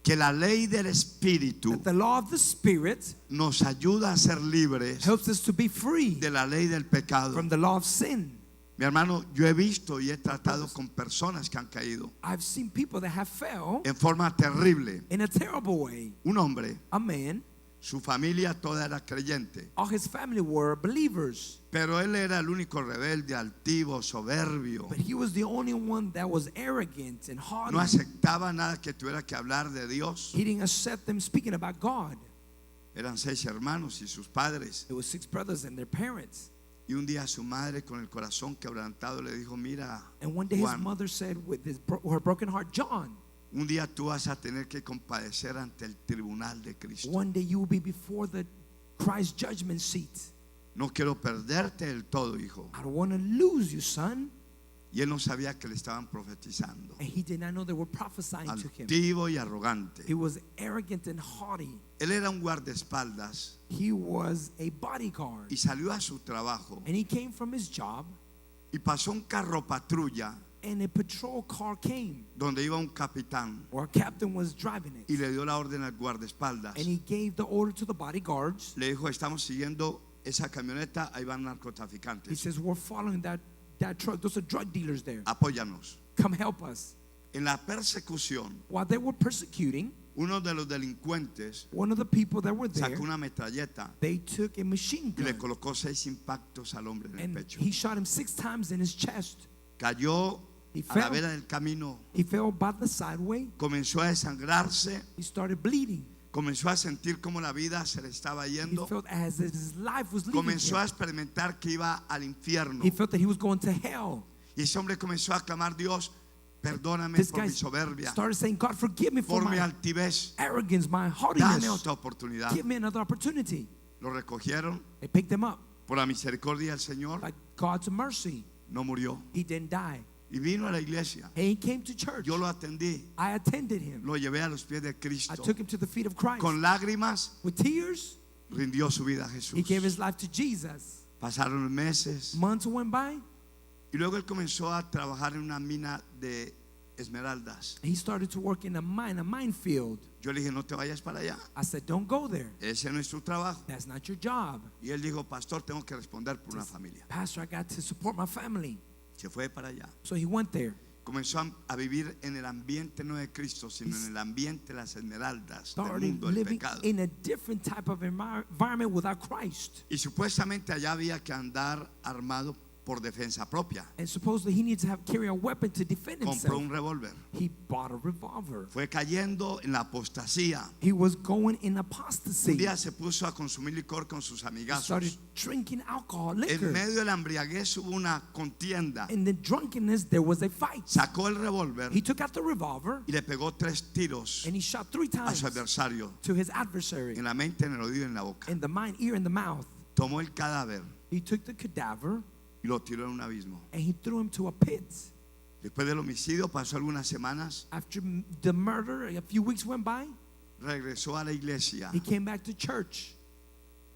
que la ley del Espíritu that the law of the Spirit nos ayuda a ser libres helps us to be free de la ley del pecado. from the law of sin. Mi hermano, yo he visto y he tratado con personas que han caído I've seen people that have fell en forma terrible. in a terrible way. Un hombre, A man, su familia toda era creyente, all his family were believers, pero él era el único rebelde, altivo, soberbio. but he was the only one that was arrogant and haughty. No aceptaba nada que tuviera que hablar de Dios. He didn't accept them speaking about God. Eran 6 hermanos y sus padres. There were 6 brothers and their parents. Y un día su madre, con el corazón quebrantado, le dijo: mira, And one day his Juan, mother said with her broken heart, John, un día tú vas a tener que compadecer ante el tribunal de Cristo. one day you will be before the Christ judgment seat. No quiero perderte del todo, hijo. I don't want to lose you, son. Y él no sabía que le estaban profetizando. And he did not know they were prophesying to him. Altivo y arrogante. He was arrogant and haughty. Él era un guardaespaldas He was a bodyguard. y salió a su trabajo And he came from his job, y pasó un carro patrulla and a patrol car came, donde iba un capitán or a captain was driving y it. le dio la orden al guardaespaldas. And he gave the order to the bodyguards. Le dijo: estamos siguiendo esa camioneta, ahí van He narcotraficantes. says, we're following that truck. Those are drug dealers there. Apóyanos. Come help us. En la persecución, While they were persecuting, uno de los delincuentes one of the people that were there, sacó una metralleta they took a machine y le gun colocó 6 impactos al hombre en el and pecho. he shot him 6 times in his chest. Cayó He a la fell. vera del camino, He fell by the sideway. comenzó a desangrarse, He started bleeding. comenzó a sentir como la vida se le estaba He yendo, felt as if his life was leaving comenzó a him. experimentar que iba al infierno. He felt that he was going to hell. Y ese hombre comenzó a clamar: Dios, perdóname This por guy mi soberbia, started saying, God, forgive me for por mi my altivez, arrogance, my dame haughtiness. otra oportunidad. Give me another opportunity. Lo recogieron They picked him up por la misericordia del Señor, by God's mercy. no murió He didn't die. y vino a la iglesia. And he came to church. Yo lo atendí, I attended him. lo llevé a los pies de I Cristo. took him to the feet of Christ. Con lágrimas With tears, rindió su vida a he Jesús. gave his life to Jesus. Pasaron los meses Months went by. y luego él comenzó a trabajar en una mina de esmeraldas. He started to work in a minefield. Yo le dije: no te vayas para allá, I said, don't go there. ese no es tu trabajo. That's not your job. Y él dijo: pastor, tengo que responder por una familia. Pastor, I got to support my family. Se fue para allá So he went there. comenzó a vivir en el ambiente no de Cristo, sino en el ambiente de las esmeraldas del Started mundo del living pecado. in a different type of environment without Christ. Y supuestamente allá había que andar armado por defensa propia. And supposedly he needs to carry a weapon to defend Compró himself. un revólver. He bought a revolver. Fue cayendo en la apostasía. He was going in Un apostasy. día se puso a consumir licor con sus He started amigazos. drinking alcohol, En liquor. medio de la embriaguez hubo una contienda. In the drunkenness, there was a fight. Sacó el revólver He took out the revolver y le pegó 3 tiros and he shot 3 a times su adversario, to his adversary en la mente, en el oído y en la boca. in the mind, ear, and the mouth. Tomó el cadáver He took the cadaver y lo tiró en un abismo. and he threw him to a pit. Después del homicidio pasó algunas semanas, After the murder, a few weeks went by. regresó a la iglesia. He came back to church.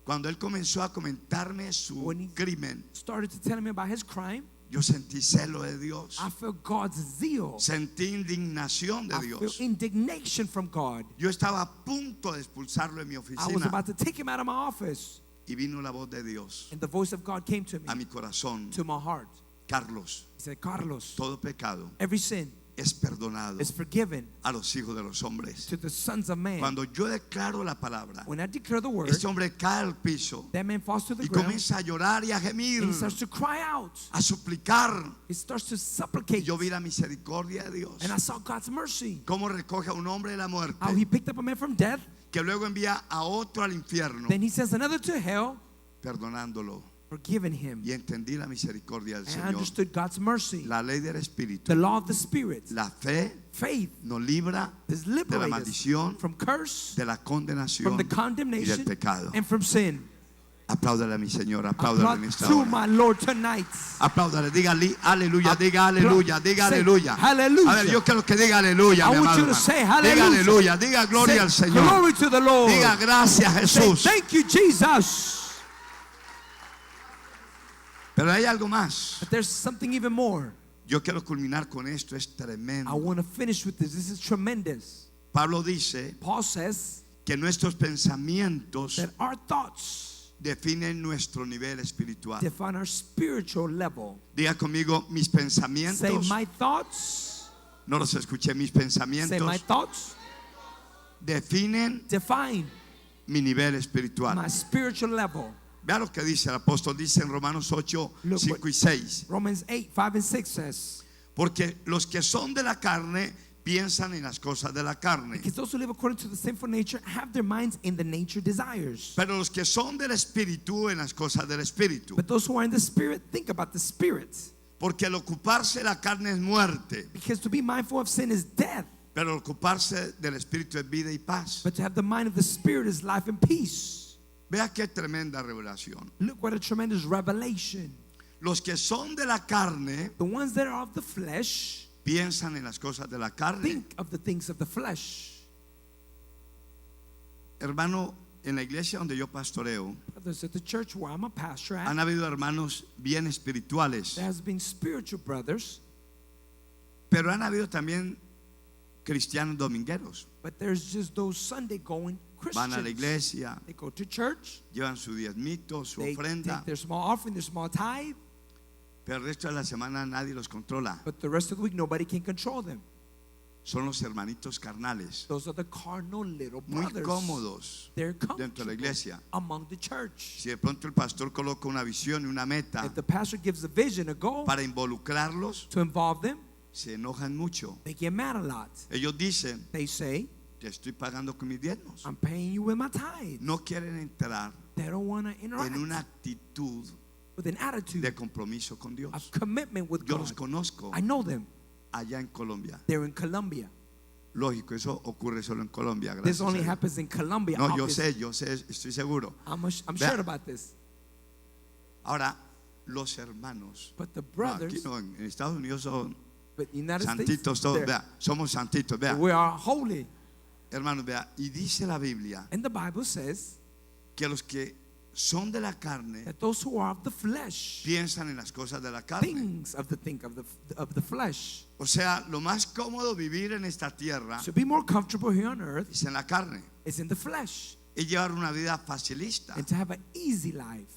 Cuando él comenzó a comentarme su When he- crimen, Started to tell me about his crime. yo sentí celo de Dios. I felt God's zeal. Sentí indignación de I felt Dios. indignation from God. Yo estaba a punto de expulsarlo de mi I was oficina about to take him out of my office. y vino la voz de Dios And the voice of God came to a me, mi corazón. to my heart. Carlos, He said, Carlos, todo pecado every sin es perdonado is forgiven a los hijos de los hombres. to the sons of man. Cuando yo declaro la palabra, When I declare the word, este hombre cae al piso that man falls to the y ground comienza a llorar y a gemir, and he starts to cry out. a suplicar. He starts to Y supplicate. yo vi la misericordia de Dios. And I saw God's mercy. Cómo recoge a un hombre de la muerte, How he picked up a man from death. que luego envía a otro al infierno, Then he sends another to hell, perdonándolo. forgiving him. Y entendí la misericordia del And I Señor. understood God's mercy. La ley del Espíritu, The law of the Spirit. la fe Faith nos libra is de la liberated maldición, from curse, de la from condenación the y del condemnation, pecado. and from sin. Apláudale a mi Señor, apláudale en Applaud esta to hora. my Lord tonight. Apláudale, diga aleluya, diga aleluya, diga Say aleluya. hallelujah. A ver, yo quiero que diga aleluya, I mi want amado you to hermano. say Diga hallelujah. aleluya, diga gloria Say al Señor. glory to the Lord. Diga gracias Say Jesús. thank you, Jesus. Pero hay algo más. But there's something even more. Yo quiero culminar con esto, es I tremendo. want to finish with this. This is tremendous. Pablo dice Paul says que nuestros pensamientos that our thoughts definen nuestro nivel espiritual. define our spiritual level. Diga conmigo, mis Say pensamientos, my thoughts. no los escuché, mis Say my pensamientos thoughts definen define mi nivel espiritual. my spiritual level. Vea lo que dice el apóstol, dice en Romanos 8, Look 5 y 6. Romans 8, 5 and 6 says, Porque los que son de la carne piensan en las cosas de la carne, because those who live according to the sinful nature have their minds in the nature desires. pero los que son del espíritu en las cosas del espíritu. But those who are in the spirit think about the spirit. Porque el ocuparse de la carne es muerte, Because to be mindful of sin is death. pero el ocuparse del espíritu es vida y paz. But to have the mind of the spirit is life and peace. Vea qué tremenda revelación. Look what a tremendous revelation. Los que son de la carne The ones that are of the flesh piensan en las cosas de la carne. think of the things of the flesh. Hermano, en la iglesia donde yo pastoreo, Brothers, at the church where I'm a pastor at, han habido hermanos bien espirituales, there has been spiritual brothers, pero han habido también cristianos domingueros. but there's just those Sunday going Van a la Christians. iglesia, They go to church, llevan su diezmito, su they ofrenda, take their small offering, their small tithe, pero el resto de la semana nadie los controla. but the rest of the week nobody can control them. Son los hermanitos carnales, Those are the carnal little muy brothers. cómodos They're dentro de la comfortable iglesia. among the church. Si de pronto el pastor coloca una visión y una meta If the pastor gives a vision, a goal para involucrarlos, to involve them, se enojan mucho. they get mad a lot. Ellos dicen, They say, te estoy pagando con mis diezmos. I'm paying you with my tithe. No quieren entrar They don't want to interact en una actitud with an attitude de compromiso con of Dios. commitment with Yo los God. conozco I know them. allá en Colombia. They're in Colombia. Lógico, eso ocurre solo en Colombia. This Gracias a only Dios. happens in Colombia. No, obviously. yo sé, estoy seguro. I'm Vea. sure about this. Ahora, los hermanos, But the no, aquí brothers, no, en Estados Unidos son but United santitos States, todos, vea, somos santitos, vea. we are holy. Hermanos, vea, y dice la Biblia And the Bible says que los que son de la carne that those who are of the flesh, piensan en las cosas de la carne. things of the flesh. O sea, lo más cómodo vivir en esta tierra To be more comfortable here on earth es en la carne is in the flesh, y llevar una vida facilista. and to have an easy life.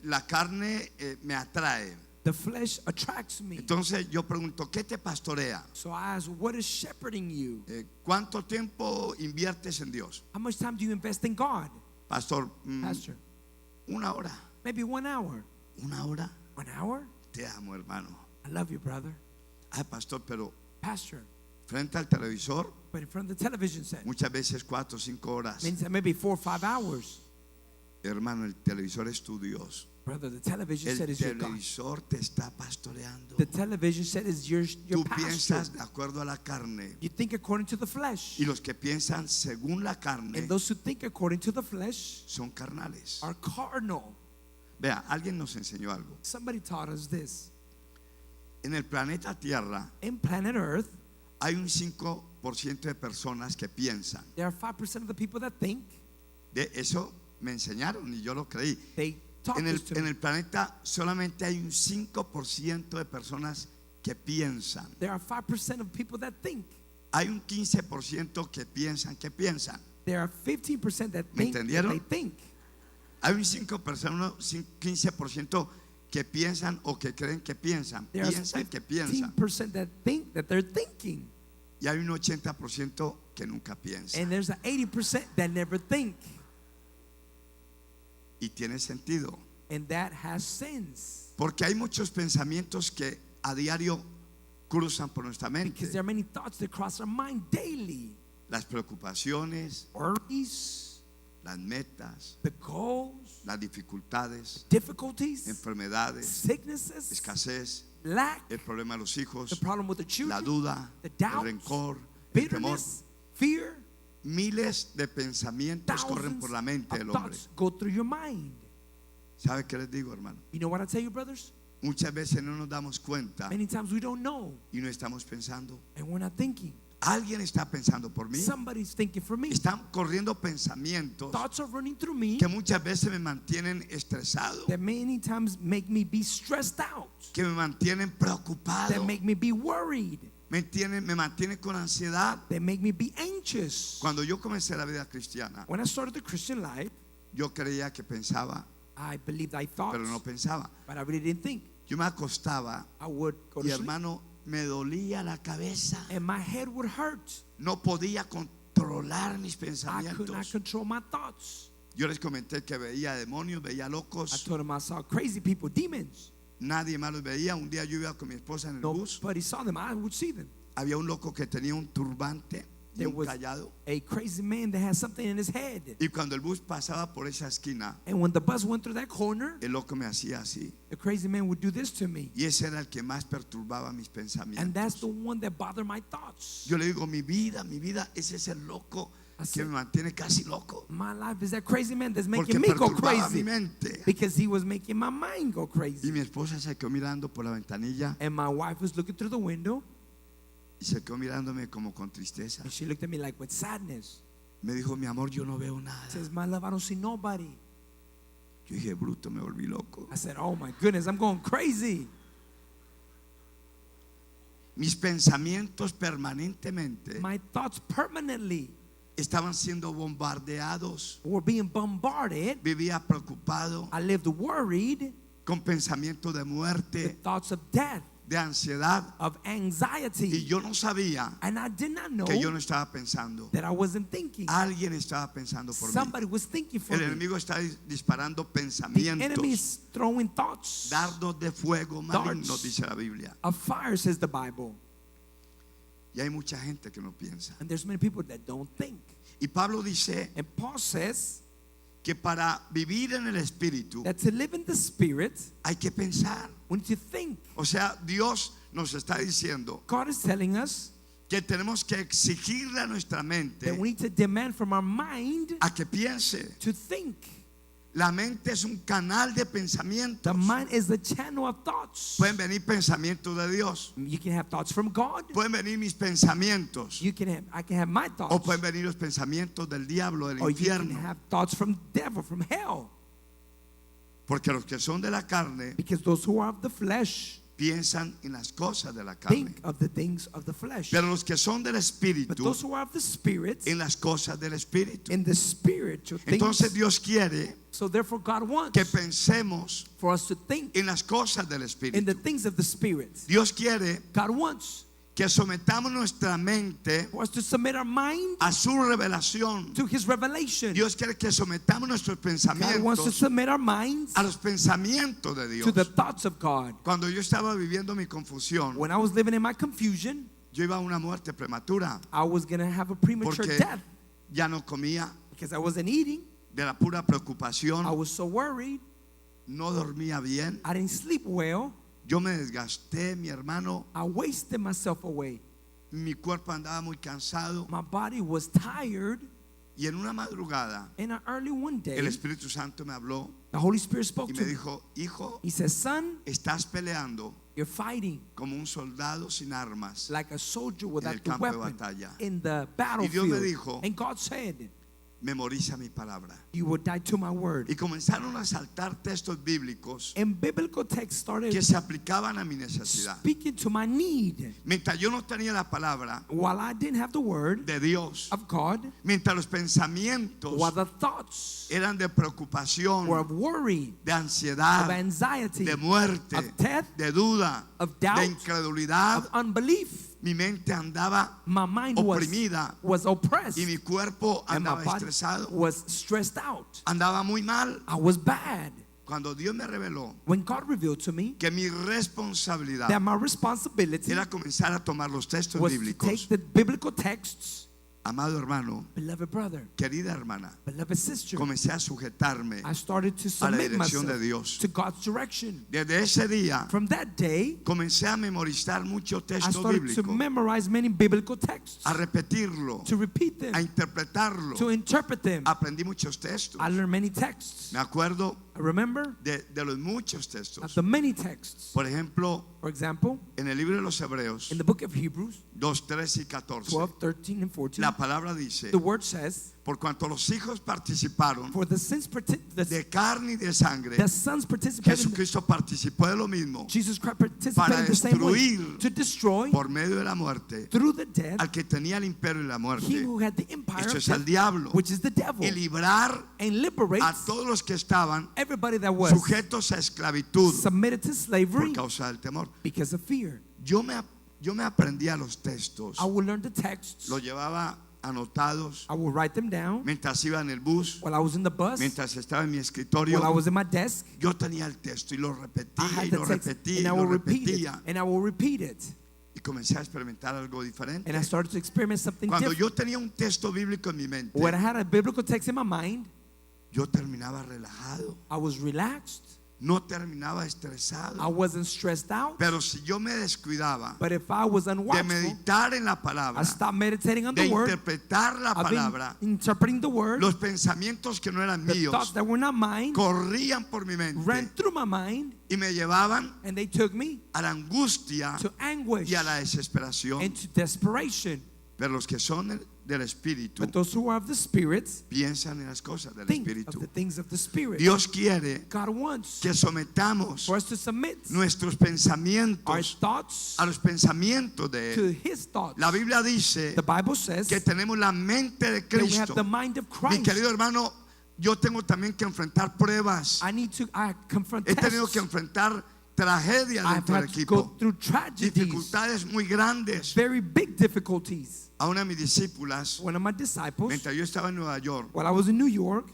La carne me atrae. The flesh attracts me. Entonces yo pregunto, ¿qué te pastorea? So I ask, what is shepherding you? ¿Cuánto tiempo inviertes en Dios? How much time do you invest in God? Pastor, Pastor, una hora. maybe 1 hour. ¿Una hora? 1 hour? Te amo, hermano. I love you, brother. Ay, pastor, pero Pastor, frente al televisor, but in front of the television set, muchas veces 4 o 5 horas. means that maybe 4 or 5 hours. Hermano, el televisor es tu Dios. Brother, the television El set is your God. televisor te está pastoreando. The television set is your Tú pastor. piensas de acuerdo a la carne. You think according to the flesh. Y los que piensan según la carne And those who think according to the flesh son carnales. are carnal. Vea, alguien nos enseñó algo. Somebody taught us this. En el planeta Tierra In planet Earth, hay un 5% de personas que piensan. there are 5% of the people that think. De eso me enseñaron y yo lo creí. They taught En this to el me. planeta solamente hay un 5% de personas que piensan. There are 5% of people that think. Hay un 15% que piensan. There are 15% that ¿Me think that entendieron? they think. Hay un 15% que piensan o que creen que piensan. There are Piensan que piensan. 15% that think that they're thinking. Y hay un 80% que nunca piensa. And there's an 80% that never think. Y tiene sentido. And that has sense. Porque hay muchos pensamientos que a diario cruzan por nuestra mente. Because there are many thoughts that cross our mind daily. Las preocupaciones, Worries, las metas, the goals, las dificultades, difficulties, enfermedades, sicknesses, escasez, lack, el problema de los hijos, the problem with the la children, duda, the el doubts, rencor, el temor. bitterness, fear. Miles de pensamientos corren Thousands por la mente of del hombre. thoughts go through your mind. ¿Sabe qué les digo, hermano? You know what I tell you, brothers? Muchas veces no nos damos cuenta Many times we don't know y no estamos pensando. and we're not thinking. Alguien está pensando por mí. Somebody's thinking for me. Están corriendo pensamientos Thoughts are running through me que muchas veces me mantienen estresado, that many times make me be stressed out, que me mantienen preocupado, that make me be worried, me mantienen con ansiedad. that make me be anxious. Cuando yo comencé la vida cristiana, When I started the Christian life, yo creía que pensaba, I believed I thought, pero no pensaba. but I really didn't think. Yo me acostaba I would go y, to sleep, hermano, me dolía la cabeza. and my head would hurt. No podía controlar mis I could not pensamientos. control my thoughts. Yo les comenté que veía demonios, veía I locos. told him I saw crazy people, demons. Nadie más los veía. Un día yo iba con mi esposa en el bus. Nobody saw them. I would see them. Había un loco que tenía un turbante y There un was callado. a crazy man that had something in his head. Y cuando el bus pasaba por esa esquina, And when the bus went through that corner, el loco me hacía así. the crazy man would do this to me. Y ese era el que más perturbaba mis And that's pensamientos. the one that bothered my thoughts. Yo le digo, mi vida, ese es el loco I que said, me mantiene casi loco. My life is that crazy man that's Porque making me go perturbaba mi crazy. mente. Because he was making my mind go Y crazy. mi esposa se quedó mirando por la ventanilla And my wife was looking through the window, y se quedó mirándome como con tristeza. and she looked at me like with sadness. Me dijo, mi amor, yo no veo nada. Says, my love, I don't see nobody. Yo dije, bruto, me volví loco. I said, oh my goodness, I'm going crazy. Mis pensamientos permanentemente My thoughts permanently estaban siendo bombardeados. were being bombarded. Vivía preocupado, I lived worried, con pensamientos de with muerte, thoughts of death, de ansiedad. of Y anxiety. yo no sabía And I did not know que yo no estaba pensando. that I wasn't thinking. Alguien estaba pensando por mí. Somebody was thinking for El me. enemigo está disparando The enemy pensamientos, is throwing thoughts dardos de fuego malignos, Darts. dice la Biblia. of fire, says the Bible. Y hay mucha gente que no piensa. And there's many people that don't think. Y Pablo dice And Paul says que para vivir en el Espíritu that to live in the Spirit, hay que pensar. we need to think. O sea, Dios nos está diciendo God is telling us que tenemos que exigirle a nuestra mente that we need to demand from our mind a que piense. to think. La mente es un canal de The pensamientos. mind is the channel of thoughts. Pueden venir pensamientos de Dios. You can have thoughts from God. Pueden venir mis pensamientos. I can have my O thoughts. pueden venir los pensamientos del diablo, del Or you can infierno. have thoughts from devil, from hell. Porque los que son de la carne Because those who are of the flesh piensan en las cosas de la carne. think of the things of the flesh. Pero los que son del But Espíritu, those who are of the Spirit, en las cosas del Espíritu. in the spiritual Entonces things. Dios quiere So therefore God wants que pensemos for us to think en las cosas del in Espíritu. the things of the Spirit. Dios quiere God wants que sometamos nuestra mente for us to submit our mind a su revelación. to His revelation. Dios quiere que sometamos nuestros God wants to pensamientos submit our minds a los pensamientos de to Dios. the thoughts of God. Cuando yo estaba viviendo mi confusión, When I was living in my confusion, yo iba a una muerte prematura I was going to have a premature porque death ya no comía, because I wasn't eating. de la pura I preocupación, was so worried. no dormía bien. I didn't sleep well. Yo me desgasté, mi hermano, I wasted myself away. mi cuerpo andaba muy cansado My body was tired. y en una madrugada And early one day, el Espíritu Santo me habló the Holy Spirit spoke y to me me. dijo, hijo, He said, son, estás peleando you're fighting como un soldado sin armas like a soldier en el without the campo de weapon batalla. in the Dios me battlefield. dijo, And God said, memoriza mi palabra. you will die to my word. Y comenzaron a saltar textos bíblicos And biblical text started que se aplicaban a mi necesidad. speaking to my need. Mientras yo no tenía la palabra While I didn't have the word de Dios, of God, mientras los pensamientos while the thoughts eran de were preocupación, of worry, de of ansiedad, anxiety, de muerte, of death, de duda, of de doubt, incredulidad, of unbelief, mi mente andaba my mind oprimida was oppressed y mi cuerpo and my andaba body estresado, was stressed out. andaba muy mal. I was bad. Cuando Dios me reveló When God revealed to me que mi responsabilidad that my responsibility era comenzar a tomar los textos was to bíblicos, take the biblical texts, amado hermano, beloved brother, querida hermana, beloved sister, comencé a sujetarme I started to a la submit dirección de myself Dios. to God's direction. Desde ese día From that day, comencé a memorizar mucho I texto started to bíblico, memorize many biblical texts, a repetirlo, to repeat them, a interpretarlo. to interpret them. Aprendí muchos textos. I learned many texts. Me acuerdo I remember de los muchos of textos. the many texts. Por ejemplo, For example, en el libro de los Hebreos in the book of Hebrews 2, 13 y 14, 12, 13, and 14, la palabra dice, the word says, por cuanto los hijos participaron for the de carne y de sangre, sons participated in Jesucristo participó de lo mismo Jesus Christ para participated in the same way destruir to destroy por medio de la muerte through the death al que tenía el imperio y la he muerte. who had the empire Esto of es al death, diablo. which is the devil, Y librar and liberates a todos los que estaban everybody that was sujetos a esclavitud submitted to slavery por causa del temor. because of fear. Yo me aprendía los textos, I will learn the texts. los llevaba anotados I will write them down mientras iba en el bus, while I was in the bus, mientras estaba en mi while I escritorio. was in my desk. Yo tenía el texto y lo I repetía had y the lo text, repetía y and I lo will repeat it, repetía. and I will repeat it. Y comencé a experimentar algo diferente. And I started to experiment something Cuando different. yo tenía un texto bíblico en mi mente, When I had a biblical text in my mind, yo terminaba relajado, I was relaxed. no terminaba I estresado. wasn't stressed out. Pero si yo me descuidaba But if I was de unwatchful, meditar en la I palabra, stopped meditating on de the word, interpretar la of palabra, interpreting the word, los pensamientos que no eran the thoughts míos that were not mine corrían por mi ran mente through my mind, y me llevaban and they took me a la angustia to anguish y a la desesperación. and to desperation. Pero los que son del Espíritu But those who are of the Spirit piensan en las cosas del think of Espíritu. the things of the Spirit. Dios quiere God wants que sometamos for us to submit nuestros our pensamientos thoughts a los pensamientos de to Él. His thoughts. La Biblia dice The Bible says que tenemos la mente de that we have Cristo. the mind of Mi Christ. querido hermano, yo tengo también que enfrentar pruebas. I confront He tenido tests. que enfrentar tragedias I've dentro del had to go equipo, through tragedies, dificultades muy grandes. very big difficulties. A una de mis discípulas, One of my disciples, mientras yo estaba en Nueva York, while I was in New York,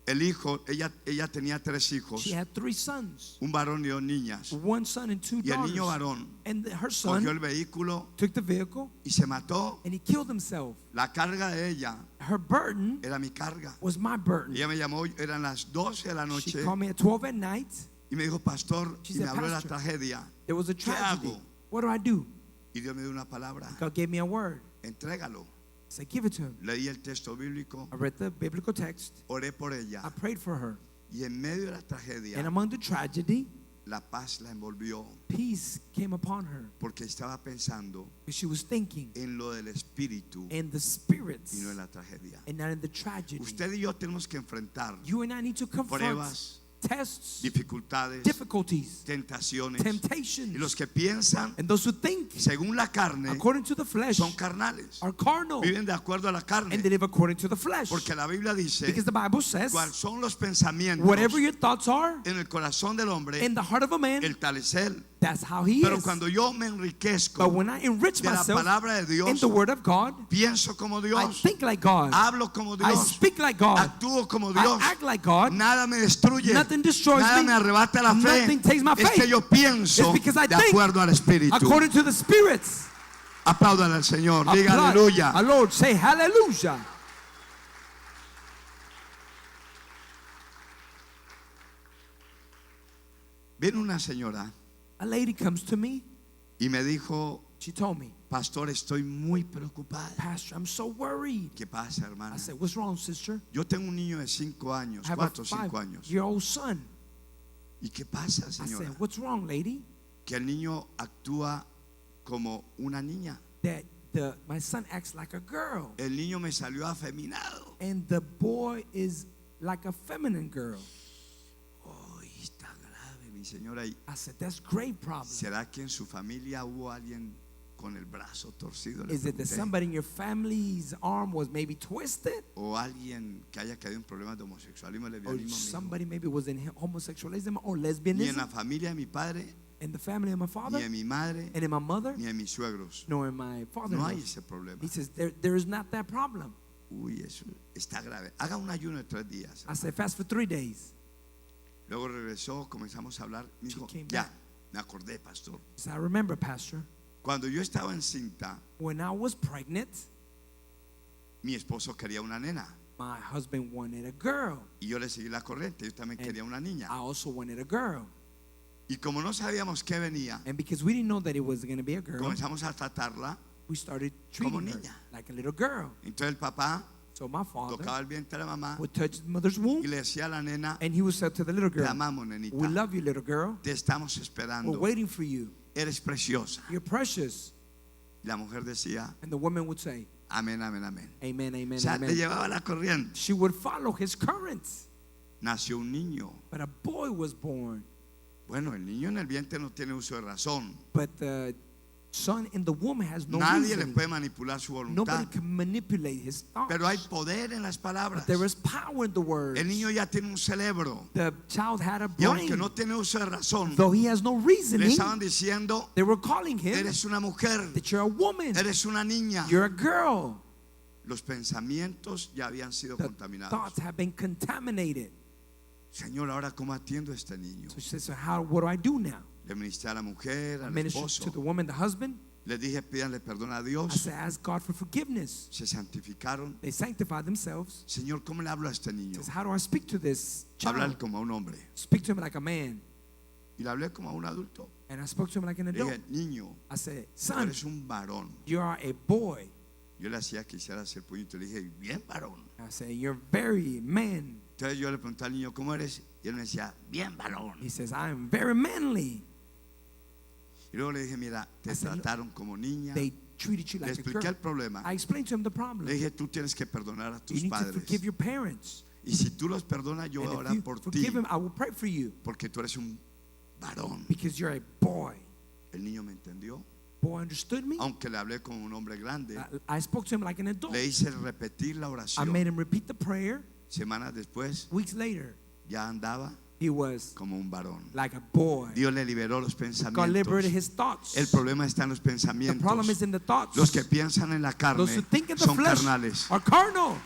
el hijo, ella tenía 3 hijos, she had 3 sons, un varón y 2 niñas. 1 son and 2 Y el daughters. niño varón And her cogió el son vehículo took the vehicle y se mató. and he killed himself. La carga de ella Her burden era mi carga. was my burden. Ella me llamó, eran las 12 de la She noche called me at 12 at night. y me dijo, pastor, She y me said, habló de la "Pastor, tragedia. There was a ¿Qué tragedy. hago? What do I do? Y Dios me dio una palabra, God gave me a word. entrégalo. So I give it to him. Leí el texto bíblico, I read the biblical text. oré por I ella prayed for her. y en medio de la tragedia And among the tragedy, la paz la envolvió peace came upon her. porque estaba pensando She was thinking en lo del espíritu in the spirits y no en la tragedia. and not in the tragedy. Usted y yo tenemos que enfrentar You and I need to confront pruebas, tests, dificultades, difficulties, tentaciones. temptations. Y los que piensan And those who think según la carne according to the flesh son carnales. are carnal. Viven de acuerdo a la And carne. they live according to the flesh. Porque la Biblia dice Because the Bible says, cuáles son los pensamientos whatever your thoughts are en el corazón del hombre, in the heart of a man, el tal es él. that's how he Pero is. cuando yo me But enriquezco when I enrich de la myself palabra de in Dios, the Word of God, pienso como I Dios, think like God. hablo como I Dios, speak like God. actúo como Dios, I act like God. nada me destruye, Nothing destroys nada me. me arrebata la fe. Nothing takes my Es que faith. yo pienso It's because I de think acuerdo al Espíritu. According to the spirits. Apláudale al Señor, diga Applaud aleluya. our Lord, say hallelujah. Viene una señora A lady comes to me. y me dijo, She told me, pastor, estoy muy preocupada. Pastor, I'm so worried. ¿Qué pasa, hermana? I said, what's wrong, sister? Yo tengo un niño de 5 años, I have 4 o a 5 años. 5-year-old son. ¿Y qué pasa, I señora? said, what's wrong, lady? Que el niño actúa como una niña. That my son acts like a girl. El niño me salió afeminado. And the boy is like a feminine girl. Oh, está grave, mi señora. ¿Y I said, that's grave problem. será que en su familia hubo alguien con el brazo torcido? Le Is it that pregunté. somebody in your family's arm was maybe twisted? O alguien que haya caído en problemas de homosexualismo, Or lesbianismo. Me dijo. somebody maybe was in homosexualism or Ni en lesbianism? la familia de mi padre, In the family of my ni father? de mi madre, And in my mother? ni de mis suegros. Nor in my father? No hay ese problema. He says, there is not that problem. Uy, eso está grave. Haga un ayuno de 3 días. I said, fast for 3 days. Luego regresó, comenzamos a hablar. Me dijo, came ya, back. me acordé, pastor. So I remember, Pastor, Cuando yo estaba encinta, when I was pregnant, mi esposo quería una nena. my husband wanted a girl. Y yo le seguí la corriente. Yo también And quería una niña. I also wanted a girl. Y como no sabíamos qué venía, And because we didn't know that it was going to be a girl, comenzamos a tratarla. we started como treating her niña. like a little girl. Entonces el papá So my father tocaba el vientre de la mamá would touch his mother's womb, y le decía a la nena, and he would say to the little te girl, amamos, we nenita. love you, little girl. Te estamos We're esperando. waiting for you. Eres preciosa. You're precious. Y la mujer decía, And the woman would say, amén, amén, amén. amen, amen, O sea, le amen. llevaba la corriente. She would follow his currents. Nació un niño. But a boy was born. Bueno, el niño en el vientre no tiene uso de razón. But the son in the womb has no Nadie le reasoning. puede manipular su Nobody voluntad. can manipulate his thoughts. Pero hay poder en las palabras. But there is power in the words. El niño ya tiene un cerebro. The child had a Y aunque brain. no tiene uso de razón, Though he has no le reasoning, estaban diciendo, they were calling him eres una mujer, that you're a woman. eres una niña. You're a girl. Los pensamientos ya habían sido The contaminados. thoughts have been contaminated. Señor, ahora cómo atiendo a este niño. So she says, so what do I do now? Le ministré a la mujer, I al ministered to the esposo. woman, the husband. Le dije, pídanle perdón a I Dios. said, ask God for forgiveness. Se santificaron. They sanctify themselves. Señor, ¿cómo le hablo a este niño? Says, how do I speak to this Hablar child? como a un hombre. Speak to him like a man. Y le hablé como a un adulto. And I spoke to him like an Le adult. dije, niño, I said, tú son, eres un varón. you are a boy. Yo le hacía que hiciera hacer puñito. Le dije, bien varón. I said, you're very man. Entonces yo le pregunté al niño, ¿cómo eres? Y él me decía, bien varón. He says, I am very manly. Y luego le dije, mira, te I said, trataron como niña. They treated you Le like a expliqué girl. el problema. I explained to him the Le problem. dije, tú tienes que perdonar a You tus need to padres. forgive your parents. Y si tú los perdonas, yo voy a And if orar you por ti. forgive him, I will pray for you Porque tú eres un varón. because you're a boy. El niño me entendió. Boy understood me. Aunque le hablé como un hombre grande, I spoke to him like an adult. le hice repetir la I oración. made him repeat the prayer. Semanas después, Weeks later, ya andaba he was como un varón. like a boy. Dios le liberó los God pensamientos. liberated his thoughts. El problema está en los The problem pensamientos. is in the thoughts. Los que piensan en la Those who carne think in the son flesh carnales. are carnal.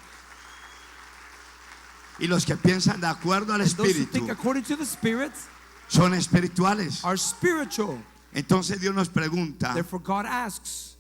Y los que piensan de acuerdo al And those who Espíritu think according to the Spirit son espirituales. are spiritual. Entonces Dios nos pregunta, Therefore, God asks,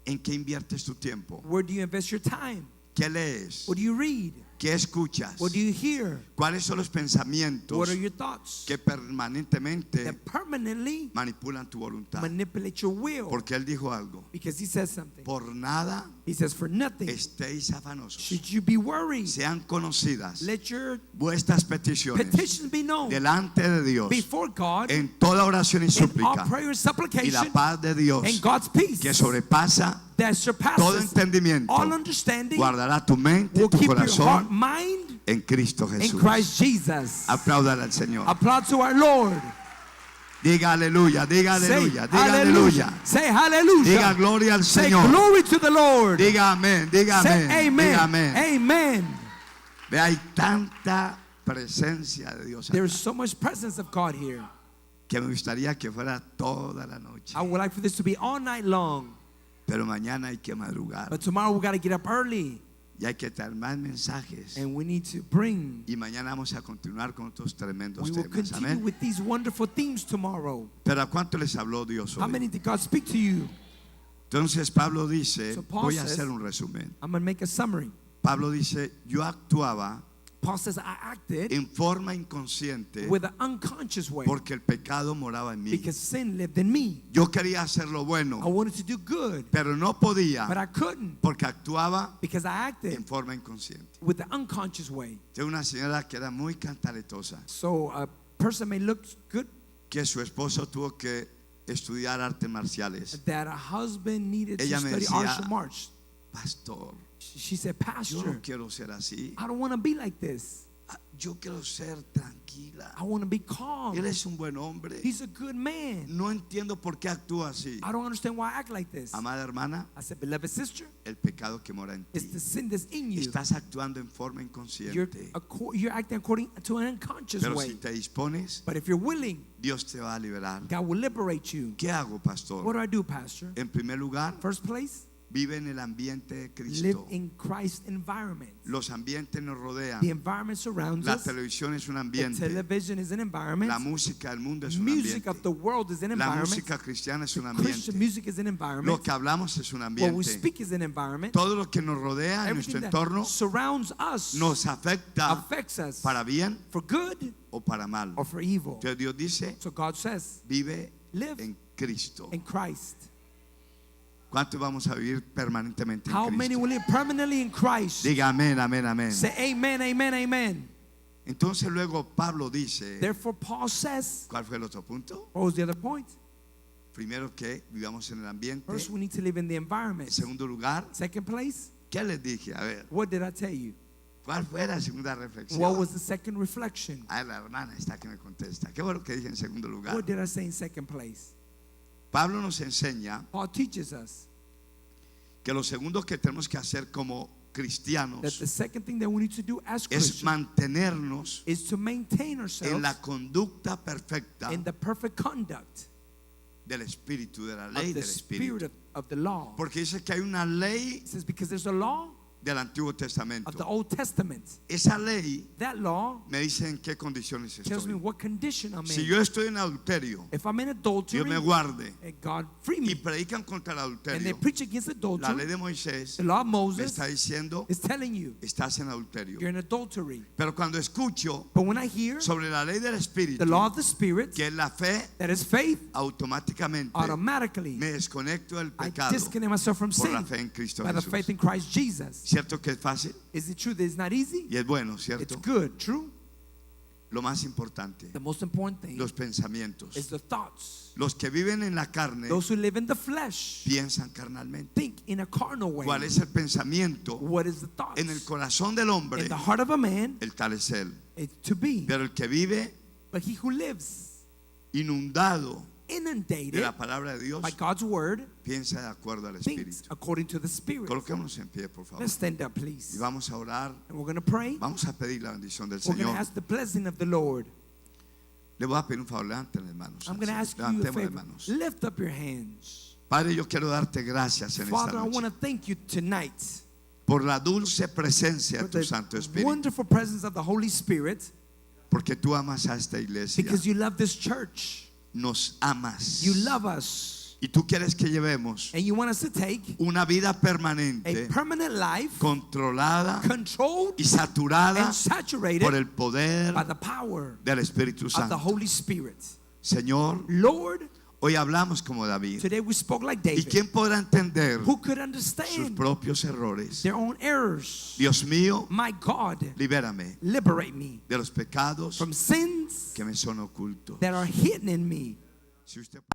¿en qué inviertes tu tiempo? where do you invest your time? ¿Qué lees? What do you read? ¿Qué escuchas? What do you hear? ¿Cuáles son los pensamientos What are your thoughts que permanentemente that permanently manipulan tu voluntad? manipulate your will? Porque Él dijo algo. Because he says something. Por nada He says, for nothing estéis afanosos. should you be worried. Sean conocidas Let your vuestras peticiones petitions be known delante de Dios before God en toda oración y in all súplica. prayer and Y la supplication, paz de Dios and God's peace que sobrepasa that todo surpasses entendimiento all understanding guardará tu mente, will tu keep your heart, corazón mind, en Cristo in Jesús. Christ Jesus. Apláudale al Señor. Applaud to our Lord. Diga aleluya, diga Say aleluya, diga hallelujah. aleluya. Say hallelujah. Diga gloria al Say Señor. glory to the Lord. Diga amén, diga Say amén, amen. diga amén. Amen. Ve, hay tanta presencia de Dios There acá, is so much presence of God here. que me gustaría que fuera toda la noche. I would like for this to be all night long. Pero mañana hay que madrugar But tomorrow we got to get up early. y hay que traer más mensajes. And we need to bring. Y mañana vamos a continuar con otros tremendos We will temas. continue Amén. with these wonderful themes tomorrow. Pero ¿a cuánto les habló Dios How hoy? many did God speak to you? Entonces Pablo dice, So Paul voy a says- hacer un resumen. I'm going to make a summary. Pablo dice, yo actuaba Paul says, I acted en forma inconsciente with an unconscious way porque el pecado moraba en mí. because sin lived in me. Yo quería hacer lo I bueno, wanted to do good, pero no but podía I couldn't porque actuaba because I acted en forma inconsciente. with the unconscious way. Tengo una señora que era muy cantaletosa, So a person may look good, que su esposo tuvo que estudiar artes marciales. that a husband needed to Ella me study decía, martial arts. Pastor, She said, yo Pastor, no quiero ser así. I don't want to be like this. Yo quiero ser tranquila. I want to be calm. Él es un buen hombre. He's a good man. No entiendo por qué actúa así. I don't understand why I act like this. Amada hermana, I said, beloved sister, el pecado que mora en it's ti. the sin that's in you. Estás actuando en forma You're, inconsciente. you're acting according to an unconscious Pero way. si te dispones, But if you're willing, Dios te va a liberar. God will liberate you. ¿Qué hago, What pastor? do I do, Pastor? En primer lugar, First place, vive en el ambiente de live Cristo. in Christ's environment. Los ambientes nos The rodean. environment surrounds La us. televisión es un The ambiente. television is an environment. La música del mundo es un Music of ambiente. the world is an La environment. música cristiana es un Christian ambiente. music is an Lo environment. que hablamos es un What we ambiente. speak is an environment. Todo lo que nos rodea en nuestro Everything that entorno surrounds us nos afecta affects us para bien for good o para mal. or for evil. Entonces Dios dice, So God says, vive live en Cristo. in Christ. ¿Cuántos vamos a vivir permanentemente How en many Cristo? will live permanently in Christ? Diga amén, amén, amén. Say amen, amen, amen. Entonces luego Pablo dice, Therefore, Paul says, ¿cuál fue el otro punto? what was the other point? Primero que vivamos en el ambiente. First, we need to live in the En environment. segundo lugar, Second place, ¿qué les dije? A ver, what did I tell you? ¿cuál fue la segunda reflexión? What was the second reflection? Ah, la hermana está que me contesta. ¿Qué fue lo que dije en segundo lugar? What did I say in second place? Pablo nos enseña Paul teaches us que lo segundo que tenemos que hacer como that cristianos the second thing that we need to do as es Christians mantenernos is to maintain en ourselves la conducta perfecta in the perfect conduct del espíritu, de la of ley the del spirit espíritu. of the law. Porque dice que hay una ley It says because there's a law del Antiguo of the Testamento. Old Testament. Esa ley That law me dice en qué condiciones tells me estoy. what condition I'm Si in. yo estoy en adulterio, If I'm in Dios adultery, me guarde, and God free y me, predican contra el and they adulterio, preach against la ley adultery, de Moisés the law of me Moses está diciendo, is telling you estás en adulterio. you're in adultery. Pero cuando escucho But when I hear sobre la ley del espíritu, the law of the Spirit, que es la fe, that is faith, automáticamente automatically me desconecto del I pecado disconnect myself from por la sin fe en Cristo by the Jesús. faith in Christ Jesus. Cierto que es fácil Is it true that it's not easy? y es bueno, It's cierto. good, true. Lo más importante, The most important thing los pensamientos. is the thoughts. Los que viven en la carne Those who live in the flesh piensan carnalmente. think in a carnal way. ¿Cuál es el pensamiento What is the thoughts? en el corazón del hombre? In the heart of a man, El tal es él. it's to be. Pero el que vive But he who lives inundado de inundated la palabra de Dios by God's word piensa de acuerdo al thinks Espíritu. according to the Spirit. Coloquémonos en pie, por favor. Let's stand up, please. Y vamos a orar. And we're going to pray. Vamos a pedir la bendición del We're going to Señor. ask the blessing of the Lord. Le voy a pedir un favor, levanten las manos. I'm going to ask you a Levantemos las favor. manos. Lift up your hands. Padre, yo quiero darte gracias en esta Father, I want noche to thank you tonight por la dulce presencia for de tu the Santo Espíritu, wonderful presence of the Holy Spirit porque tú amas a esta iglesia, because you love this church. nos amas You love us. y tú quieres que llevemos And you want us to take una vida a permanente, permanent life controlada controlled y saturada and saturated por el poder by the power del Espíritu of the Santo. Holy Spirit. Señor, Lord, hoy hablamos como David. today we spoke like ¿Y David. quién podrá entender Who could sus understand propios errores? their own errors? Dios mío, My God, libérame liberate me de los pecados from sins que me son ocultos. that are hidden in me. Si usted